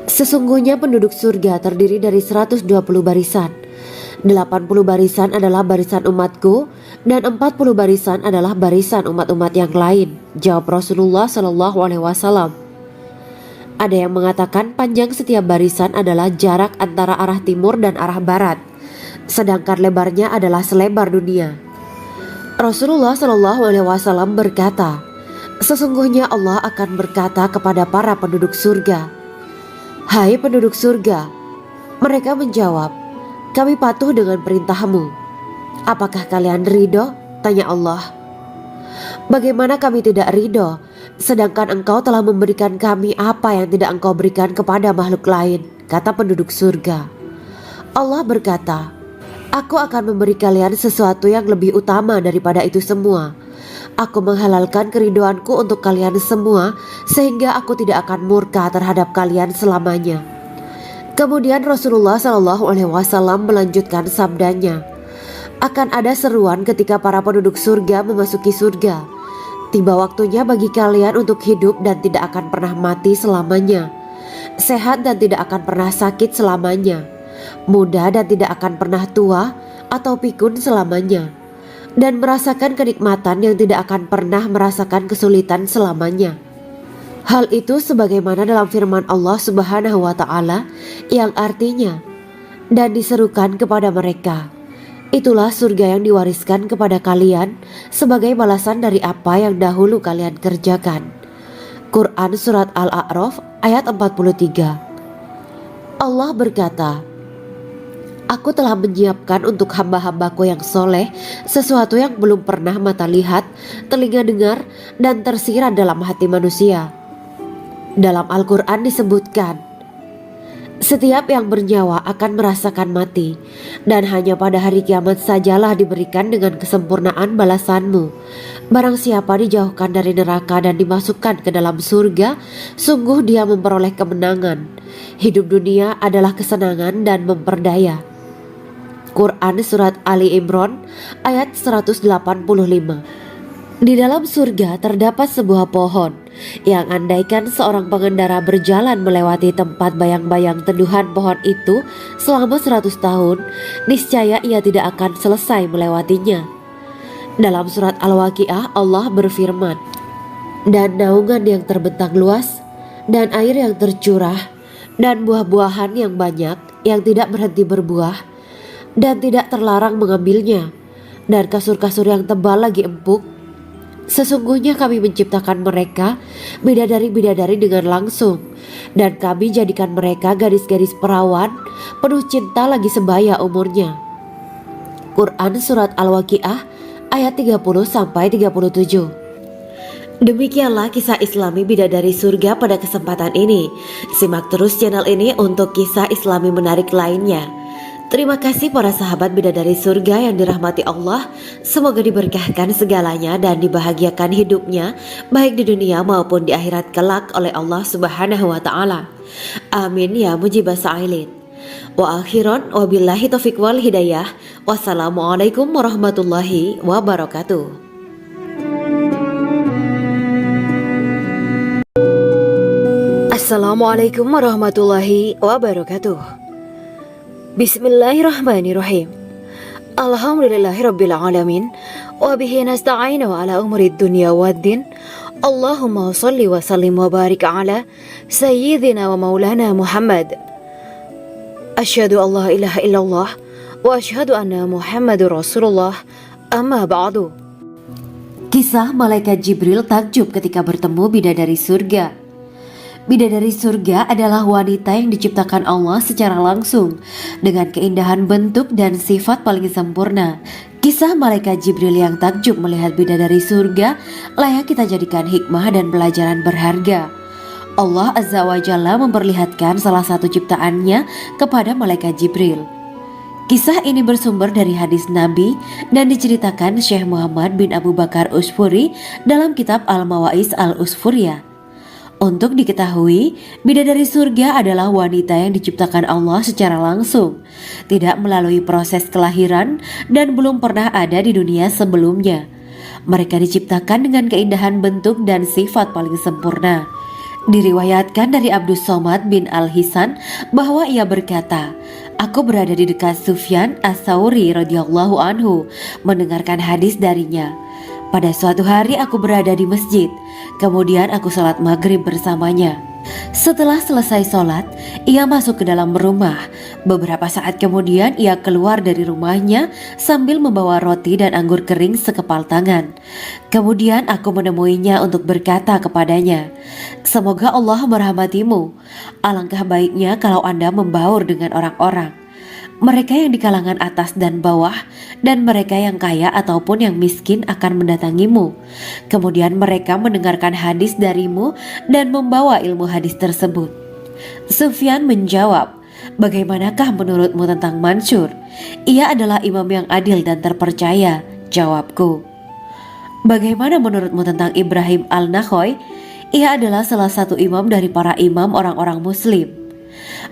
Sesungguhnya penduduk surga terdiri dari 120 barisan. 80 barisan adalah barisan umatku dan 40 barisan adalah barisan umat-umat yang lain, jawab Rasulullah SAW. Ada yang mengatakan panjang setiap barisan adalah jarak antara arah timur dan arah barat, sedangkan lebarnya adalah selebar dunia. Rasulullah SAW berkata, sesungguhnya Allah akan berkata kepada para penduduk surga, hai penduduk surga. Mereka menjawab, kami patuh dengan perintahmu. Apakah kalian ridho? Tanya Allah. Bagaimana kami tidak ridho, sedangkan engkau telah memberikan kami apa yang tidak engkau berikan kepada makhluk lain, kata penduduk surga. Allah berkata, aku akan memberi kalian sesuatu yang lebih utama daripada itu semua. Aku menghalalkan keridoanku untuk kalian semua, sehingga aku tidak akan murka terhadap kalian selamanya. Kemudian Rasulullah SAW melanjutkan sabdanya, akan ada seruan ketika para penduduk surga memasuki surga. Tiba waktunya bagi kalian untuk hidup dan tidak akan pernah mati selamanya, sehat dan tidak akan pernah sakit selamanya, muda dan tidak akan pernah tua atau pikun selamanya, dan merasakan kenikmatan yang tidak akan pernah merasakan kesulitan selamanya. Hal itu sebagaimana dalam firman Allah Subhanahu wa Ta'ala yang artinya, dan diserukan kepada mereka, itulah surga yang diwariskan kepada kalian sebagai balasan dari apa yang dahulu kalian kerjakan. Quran Surat Al-A'raf ayat 43. Allah berkata, aku telah menyiapkan untuk hamba-hambaku yang soleh sesuatu yang belum pernah mata lihat, telinga dengar, dan tersirat dalam hati manusia. Dalam Al-Quran disebutkan, setiap yang bernyawa akan merasakan mati, dan hanya pada hari kiamat sajalah diberikan dengan kesempurnaan balasanmu. Barang siapa dijauhkan dari neraka dan dimasukkan ke dalam surga, sungguh dia memperoleh kemenangan. Hidup dunia adalah kesenangan dan memperdaya. Quran Surat Ali Imran ayat 185. Di dalam surga terdapat sebuah pohon yang andaikan seorang pengendara berjalan melewati tempat bayang-bayang teduhan pohon itu selama 100 tahun, niscaya ia tidak akan selesai melewatinya. Dalam surat Al-Waqiah Allah berfirman, dan naungan yang terbentang luas, dan air yang tercurah, dan buah-buahan yang banyak yang tidak berhenti berbuah, dan tidak terlarang mengambilnya, dan kasur-kasur yang tebal lagi empuk. Sesungguhnya kami menciptakan mereka bidadari-bidadari dengan langsung, dan kami jadikan mereka gadis-gadis perawan penuh cinta lagi sebaya umurnya. Quran Surat Al-Waqiah ayat 30-37. Demikianlah kisah Islami bidadari surga pada kesempatan ini. Simak terus channel ini untuk kisah Islami menarik lainnya. Terima kasih para sahabat bidadari surga yang dirahmati Allah. Semoga diberkahkan segalanya dan dibahagiakan hidupnya, baik di dunia maupun di akhirat kelak oleh Allah Subhanahu wa Ta'ala. Amin ya mujibah sa'ilin. Wa akhiran wabillahi taufiq wal hidayah. Wassalamualaikum warahmatullahi wabarakatuh. Assalamualaikum warahmatullahi wabarakatuh. Bismillahirrahmanirrahim. Alhamdulillahirabbil alamin wa bihi nasta'inu ala umurid dunya waddin. Allahumma shalli wa sallim wa barik ala sayyidina wa maulana Muhammad. Asyhadu an la ilaha illallah wa asyhadu anna Muhammadur Rasulullah. Amma ba'du. Kisah malaikat Jibril takjub ketika bertemu bidadari surga. Bidadari surga adalah wanita yang diciptakan Allah secara langsung dengan keindahan bentuk dan sifat paling sempurna. Kisah malaikat Jibril yang takjub melihat bidadari surga layak kita jadikan hikmah dan pelajaran berharga. Allah Azza wa Jalla memperlihatkan salah satu ciptaannya kepada malaikat Jibril. Kisah ini bersumber dari hadis Nabi dan diceritakan Syekh Muhammad bin Abu Bakar Usfuri dalam kitab Al-Mawaiz Al-Usfuriyah. Untuk diketahui, bidadari surga adalah wanita yang diciptakan Allah secara langsung, tidak melalui proses kelahiran dan belum pernah ada di dunia sebelumnya. Mereka diciptakan dengan keindahan bentuk dan sifat paling sempurna. Diriwayatkan dari Abdus Somad bin Al-Hisan bahwa ia berkata, "Aku berada di dekat Sufyan As-Sauri radhiyallahu anhu mendengarkan hadis darinya. Pada suatu hari aku berada di masjid, kemudian aku sholat maghrib bersamanya. Setelah selesai sholat, ia masuk ke dalam rumah. Beberapa saat kemudian ia keluar dari rumahnya sambil membawa roti dan anggur kering sekepal tangan. Kemudian aku menemuinya untuk berkata kepadanya, 'Semoga Allah merahmatimu. Alangkah baiknya kalau Anda membaur dengan orang-orang. Mereka yang di kalangan atas dan bawah, dan mereka yang kaya ataupun yang miskin akan mendatangimu. Kemudian mereka mendengarkan hadis darimu dan membawa ilmu hadis tersebut.' Sufyan menjawab, 'Bagaimanakah menurutmu tentang Mansur? Ia adalah imam yang adil dan terpercaya.' Jawabku. 'Bagaimana menurutmu tentang Ibrahim Al-Nakhoy? Ia adalah salah satu imam dari para imam orang-orang muslim.'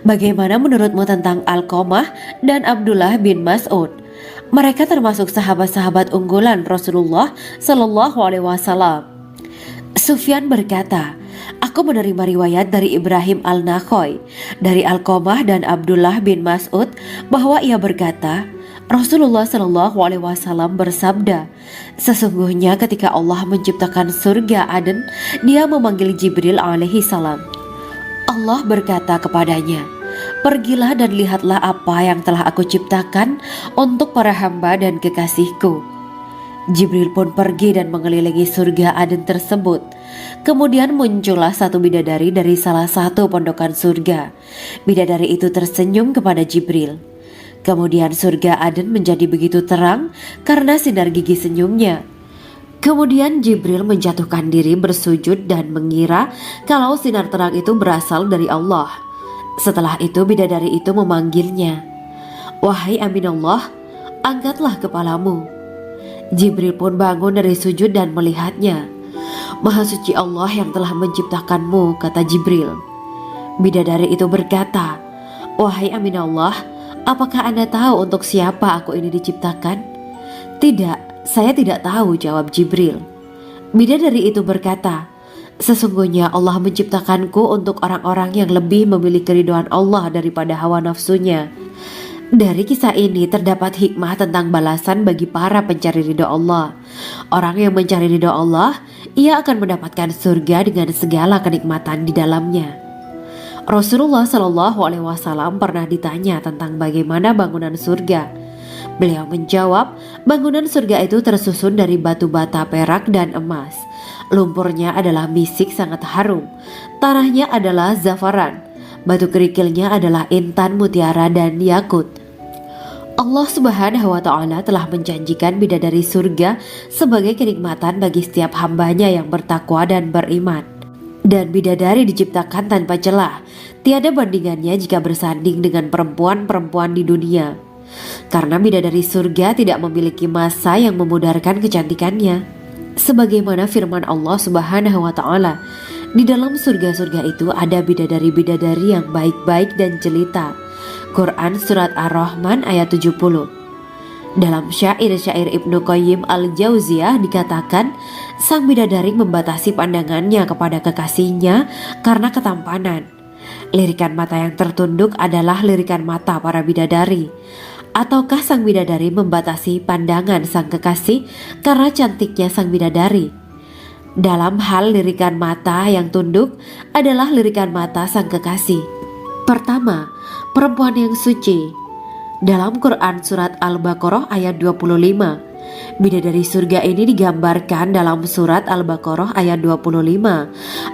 'Bagaimana menurutmu tentang Alqamah dan Abdullah bin Mas'ud? Mereka termasuk sahabat-sahabat unggulan Rasulullah Shallallahu Alaihi Wasallam.' Sufyan berkata, 'Aku menerima riwayat dari Ibrahim Al-Nakhoy, dari Alqamah dan Abdullah bin Mas'ud bahwa ia berkata, Rasulullah Shallallahu Alaihi Wasallam bersabda, sesungguhnya ketika Allah menciptakan surga Aden, Dia memanggil Jibril alaihi salam. Allah berkata kepadanya, pergilah dan lihatlah apa yang telah aku ciptakan untuk para hamba dan kekasihku. Jibril pun pergi dan mengelilingi surga Aden tersebut. Kemudian muncullah satu bidadari dari salah satu pondokan surga. Bidadari itu tersenyum kepada Jibril. Kemudian surga Aden menjadi begitu terang karena sinar gigi senyumnya. Kemudian Jibril menjatuhkan diri bersujud dan mengira kalau sinar terang itu berasal dari Allah. Setelah itu bidadari itu memanggilnya, wahai Aminullah, angkatlah kepalamu. Jibril pun bangun dari sujud dan melihatnya. Maha suci Allah yang telah menciptakanmu, kata Jibril. Bidadari itu berkata, wahai Aminullah, apakah Anda tahu untuk siapa aku ini diciptakan? Tidak, saya tidak tahu, jawab Jibril. Bidadari itu berkata, sesungguhnya Allah menciptakanku untuk orang-orang yang lebih memilih keridhaan Allah daripada hawa nafsunya. Dari kisah ini terdapat hikmah tentang balasan bagi para pencari ridho Allah. Orang yang mencari ridho Allah, ia akan mendapatkan surga dengan segala kenikmatan di dalamnya. Rasulullah Shallallahu Alaihi Wasallam pernah ditanya tentang bagaimana bangunan surga. Beliau menjawab, bangunan surga itu tersusun dari batu bata, perak, dan emas. Lumpurnya adalah misik sangat harum. Tanahnya adalah zafaran. Batu kerikilnya adalah intan, mutiara, dan yakut. Allah Subhanahu wa Ta'ala telah menjanjikan bidadari surga sebagai kenikmatan bagi setiap hambanya yang bertakwa dan beriman. Dan bidadari diciptakan tanpa celah. Tiada bandingannya jika bersanding dengan perempuan-perempuan di dunia. Karena bidadari surga tidak memiliki masa yang memudarkan kecantikannya. Sebagaimana firman Allah Subhanahu wa Ta'ala, di dalam surga-surga itu ada bidadari-bidadari yang baik-baik dan jelita. Quran Surat Ar-Rahman ayat 70. Dalam syair-syair Ibnu Qayyim Al-Jauziyah dikatakan, sang bidadari membatasi pandangannya kepada kekasihnya karena ketampanan. Lirikan mata yang tertunduk adalah lirikan mata para bidadari. Ataukah sang bidadari membatasi pandangan sang kekasih karena cantiknya sang bidadari? Dalam hal lirikan mata yang tunduk adalah lirikan mata sang kekasih. Pertama, perempuan yang suci. Dalam Quran Surat Al-Baqarah ayat 25, bidadari surga ini digambarkan dalam Surat Al-Baqarah ayat 25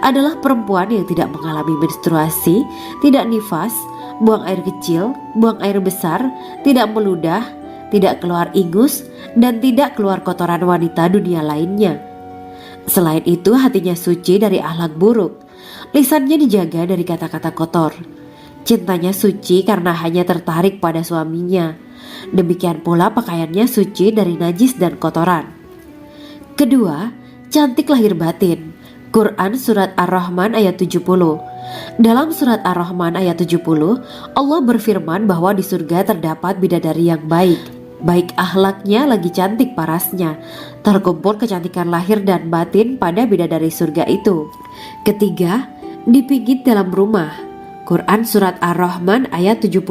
adalah perempuan yang tidak mengalami menstruasi, tidak nifas, buang air kecil, buang air besar, tidak meludah, tidak keluar ingus, dan tidak keluar kotoran wanita dunia lainnya. Selain itu, hatinya suci dari akhlak buruk, lisannya dijaga dari kata-kata kotor. Cintanya suci karena hanya tertarik pada suaminya. Demikian pula pakaiannya suci dari najis dan kotoran. Kedua, cantik lahir batin. Quran Surat Ar-Rahman ayat 70. Dalam Surat Ar-Rahman ayat 70, Allah berfirman bahwa di surga terdapat bidadari yang baik. Baik akhlaknya lagi cantik parasnya. Terkumpul kecantikan lahir dan batin pada bidadari surga itu. Ketiga, dipijit dalam rumah. Quran Surat Ar-Rahman ayat 72.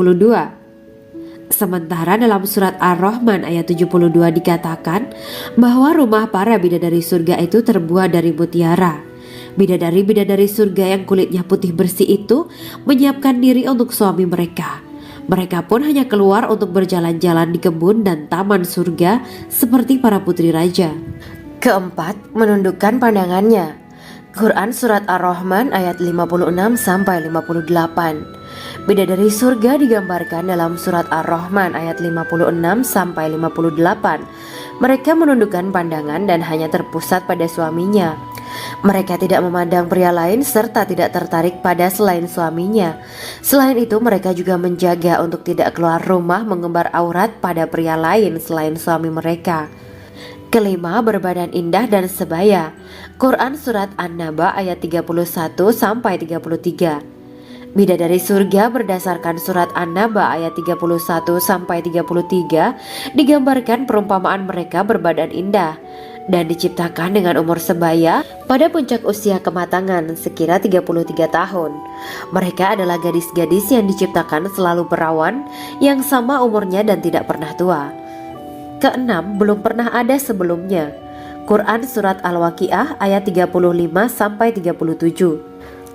Sementara dalam Surat Ar-Rahman ayat 72 dikatakan bahwa rumah para bidadari surga itu terbuat dari mutiara. Bidadari-bidadari surga yang kulitnya putih bersih itu menyiapkan diri untuk suami mereka. Mereka pun hanya keluar untuk berjalan-jalan di kebun dan taman surga seperti para putri raja. Keempat, menundukkan pandangannya. Quran Surat Ar-Rahman ayat 56-58. Bidadari surga digambarkan dalam Surat Ar-Rahman ayat 56-58. Mereka menundukkan pandangan dan hanya terpusat pada suaminya. Mereka tidak memandang pria lain serta tidak tertarik pada selain suaminya. Selain itu, mereka juga menjaga untuk tidak keluar rumah mengembar aurat pada pria lain selain suami mereka. Kelima, berbadan indah dan sebaya. Quran Surat An-Naba ayat 31-33. Bidadari surga berdasarkan Surat An-Naba ayat 31-33 digambarkan perumpamaan mereka berbadan indah dan diciptakan dengan umur sebaya pada puncak usia kematangan sekira 33 tahun. Mereka adalah gadis-gadis yang diciptakan selalu perawan, yang sama umurnya dan tidak pernah tua. Keenam, belum pernah ada sebelumnya. Quran Surat Al-Waqiah ayat 35-37.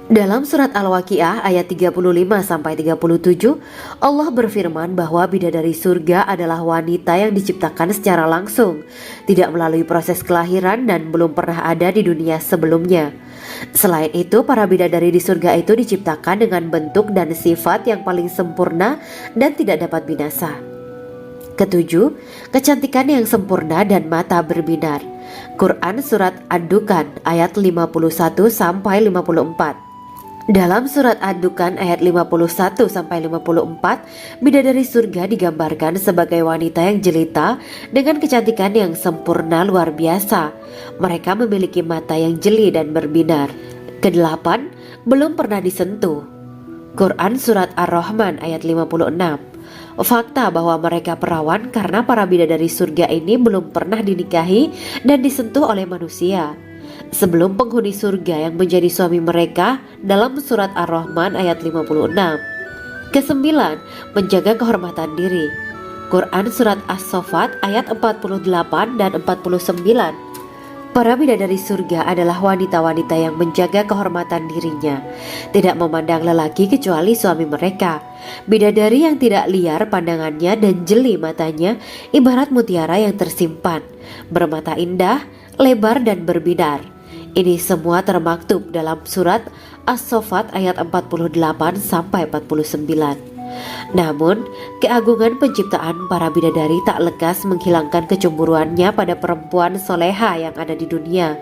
Dalam Surat Al-Waqiah ayat 35-37, Allah berfirman bahwa bidadari surga adalah wanita yang diciptakan secara langsung, tidak melalui proses kelahiran dan belum pernah ada di dunia sebelumnya. Selain itu, para bidadari di surga itu diciptakan dengan bentuk dan sifat yang paling sempurna dan tidak dapat binasa. Ketujuh, kecantikan yang sempurna dan mata berbinar. Quran Surat Ad-Dukan ayat 51-54. Dalam Surat Ad-Dukan ayat 51-54, bidadari surga digambarkan sebagai wanita yang jelita dengan kecantikan yang sempurna luar biasa. Mereka memiliki mata yang jeli dan berbinar. Kedelapan, belum pernah disentuh. Quran Surat Ar-Rahman ayat 56. Fakta bahwa mereka perawan karena para bidadari surga ini belum pernah dinikahi dan disentuh oleh manusia sebelum penghuni surga yang menjadi suami mereka dalam Surat Ar-Rahman ayat 56. Kesembilan, menjaga kehormatan diri. Quran Surat As-Saffat ayat 48 dan 49. Para bidadari surga adalah wanita-wanita yang menjaga kehormatan dirinya, tidak memandang lelaki kecuali suami mereka. Bidadari yang tidak liar pandangannya dan jeli matanya ibarat mutiara yang tersimpan, bermata indah, lebar dan berbinar. Ini semua termaktub dalam Surat As-Saffat ayat 48-49. Namun, keagungan penciptaan para bidadari tak lekas menghilangkan kecemburuannya pada perempuan soleha yang ada di dunia.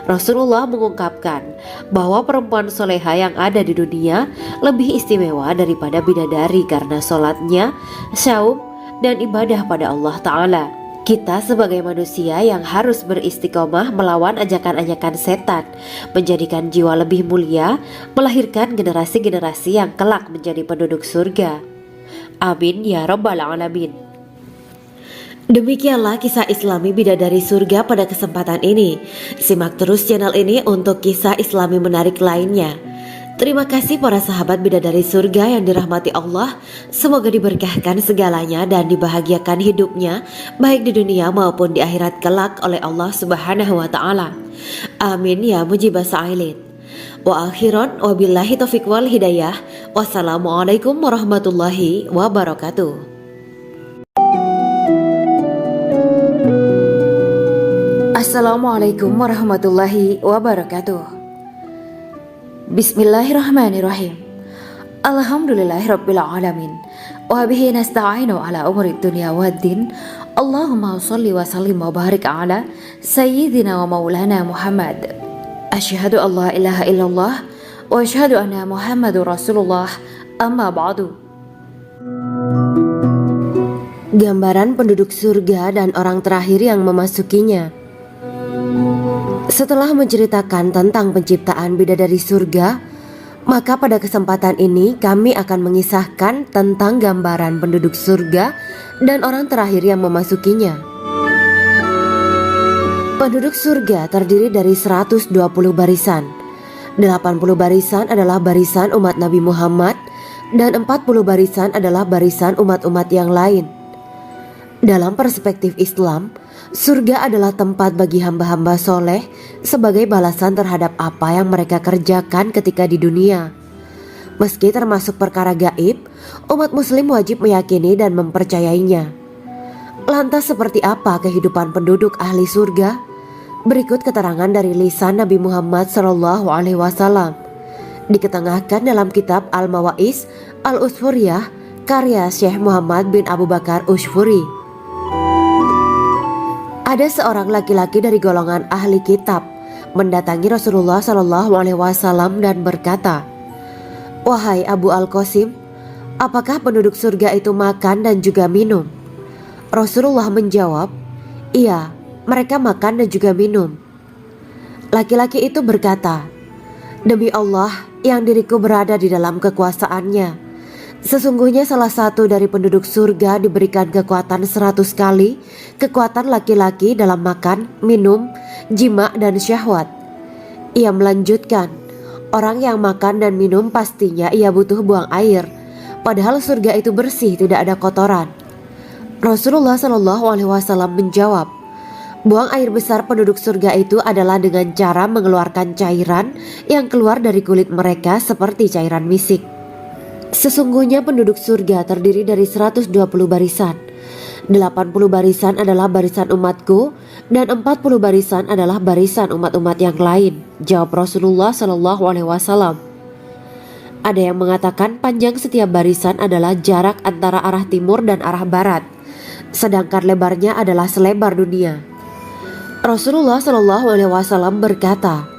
Rasulullah mengungkapkan bahwa perempuan soleha yang ada di dunia lebih istimewa daripada bidadari karena sholatnya, syaum, dan ibadah pada Allah Ta'ala. Kita sebagai manusia yang harus beristiqomah melawan ajakan-ajakan setan, menjadikan jiwa lebih mulia, melahirkan generasi-generasi yang kelak menjadi penduduk surga. Amin ya rabbal alamin. Demikianlah kisah Islami bidadari surga pada kesempatan ini. Simak terus channel ini untuk kisah Islami menarik lainnya. Terima kasih para sahabat bidadari surga yang dirahmati Allah. Semoga diberkahkan segalanya dan dibahagiakan hidupnya baik di dunia maupun di akhirat kelak oleh Allah Subhanahu wa taala. Amin ya mujibah sa'ilin. Wa akhiran wabillahi taufiq wal hidayah. Wassalamualaikum warahmatullahi wabarakatuh. Assalamualaikum warahmatullahi wabarakatuh. Bismillahirrahmanirrahim. Alhamdulillahirabbil alamin. وبه نستعين على أمور الدنيا والدين اللهم صل وسلم وبارك على سيدنا ومولانا محمد أشهد أن لا إله إلا الله وأشهد أن محمد رسول الله أما بعد. Gambaran penduduk surga dan orang terakhir yang memasukinya. Setelah menceritakan tentang penciptaan bidadari surga, maka pada kesempatan ini kami akan mengisahkan tentang gambaran penduduk surga dan orang terakhir yang memasukinya. Penduduk surga terdiri dari 120 barisan. 80 barisan adalah barisan umat Nabi Muhammad dan 40 barisan adalah barisan umat-umat yang lain. Dalam perspektif Islam, surga adalah tempat bagi hamba-hamba soleh sebagai balasan terhadap apa yang mereka kerjakan ketika di dunia. Meski termasuk perkara gaib, umat muslim wajib meyakini dan mempercayainya. Lantas seperti apa kehidupan penduduk ahli surga? Berikut keterangan dari lisan Nabi Muhammad SAW, diketengahkan dalam kitab Al-Mawaiz Al-Usfuriyah karya Syekh Muhammad bin Abu Bakar Ushfuri. Ada seorang laki-laki dari golongan ahli kitab mendatangi Rasulullah SAW dan berkata, "Wahai Abu Al-Qasim, apakah penduduk surga itu makan dan juga minum?" Rasulullah menjawab, "Iya, mereka makan dan juga minum." Laki-laki itu berkata, "Demi Allah yang diriku berada di dalam kekuasaannya, sesungguhnya salah satu dari penduduk surga diberikan kekuatan 100 kali kekuatan laki-laki dalam makan, minum, jima, dan syahwat." Ia melanjutkan, "Orang yang makan dan minum pastinya ia butuh buang air, padahal surga itu bersih, tidak ada kotoran." Rasulullah SAW menjawab, "Buang air besar penduduk surga itu adalah dengan cara mengeluarkan cairan yang keluar dari kulit mereka seperti cairan misik." Sesungguhnya penduduk surga terdiri dari 120 barisan. 80 barisan adalah barisan umatku dan 40 barisan adalah barisan umat-umat yang lain, jawab Rasulullah SAW. Ada yang mengatakan panjang setiap barisan adalah jarak antara arah timur dan arah barat, sedangkan lebarnya adalah selebar dunia. Rasulullah SAW berkata,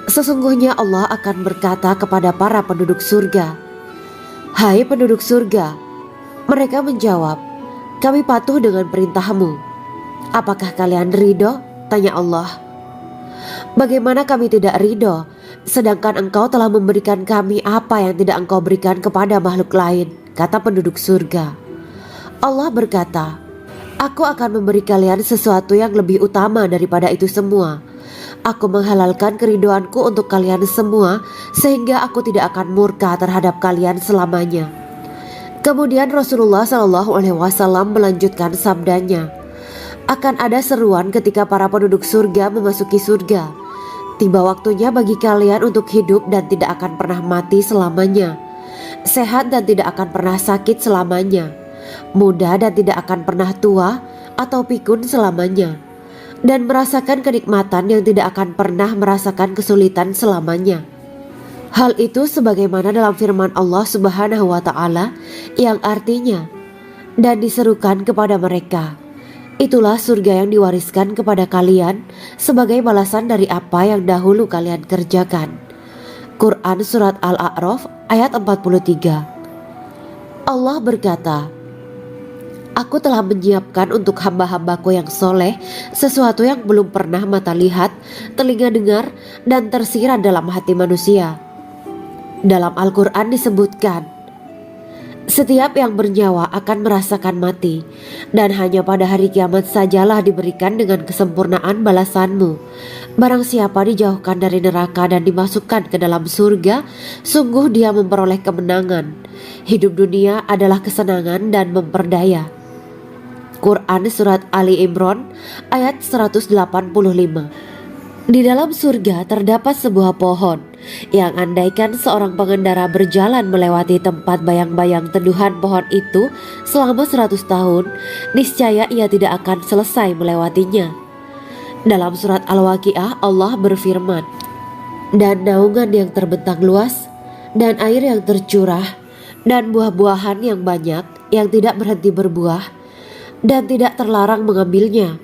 "Sesungguhnya Allah akan berkata kepada para penduduk surga, 'Hai penduduk surga,' mereka menjawab, 'Kami patuh dengan perintahmu.' 'Apakah kalian ridho?' tanya Allah. 'Bagaimana kami tidak ridho, sedangkan engkau telah memberikan kami apa yang tidak engkau berikan kepada makhluk lain,' kata penduduk surga. Allah berkata, 'Aku akan memberi kalian sesuatu yang lebih utama daripada itu semua. Aku menghalalkan keridoanku untuk kalian semua sehingga aku tidak akan murka terhadap kalian selamanya.'" Kemudian Rasulullah SAW melanjutkan sabdanya, "Akan ada seruan ketika para penduduk surga memasuki surga. Tiba waktunya bagi kalian untuk hidup dan tidak akan pernah mati selamanya, sehat dan tidak akan pernah sakit selamanya, muda dan tidak akan pernah tua atau pikun selamanya, dan merasakan kenikmatan yang tidak akan pernah merasakan kesulitan selamanya." Hal itu sebagaimana dalam firman Allah Subhanahu wa Ta'ala yang artinya, "Dan diserukan kepada mereka, itulah surga yang diwariskan kepada kalian sebagai balasan dari apa yang dahulu kalian kerjakan." Quran Surat Al-A'raf ayat 43. Allah berkata, "Aku telah menyiapkan untuk hamba-hambaku yang soleh sesuatu yang belum pernah mata lihat, telinga dengar, dan tersirat dalam hati manusia." Dalam Al-Quran disebutkan, "Setiap yang bernyawa akan merasakan mati, dan hanya pada hari kiamat sajalah diberikan dengan kesempurnaan balasanmu. Barang siapa dijauhkan dari neraka dan dimasukkan ke dalam surga, sungguh dia memperoleh kemenangan. Hidup dunia adalah kesenangan dan memperdaya." Quran Surat Ali Imran ayat 185. Di dalam surga terdapat sebuah pohon yang andaikan seorang pengendara berjalan melewati tempat bayang-bayang teduhan pohon itu selama 100 tahun, niscaya ia tidak akan selesai melewatinya. Dalam surat Al-Waqiah Allah berfirman, "Dan naungan yang terbentang luas, dan air yang tercurah, dan buah-buahan yang banyak yang tidak berhenti berbuah dan tidak terlarang mengambilnya,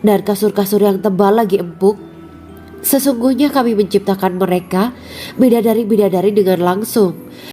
dan kasur-kasur yang tebal lagi empuk. Sesungguhnya kami menciptakan mereka bidadari-bidadari dengan langsung,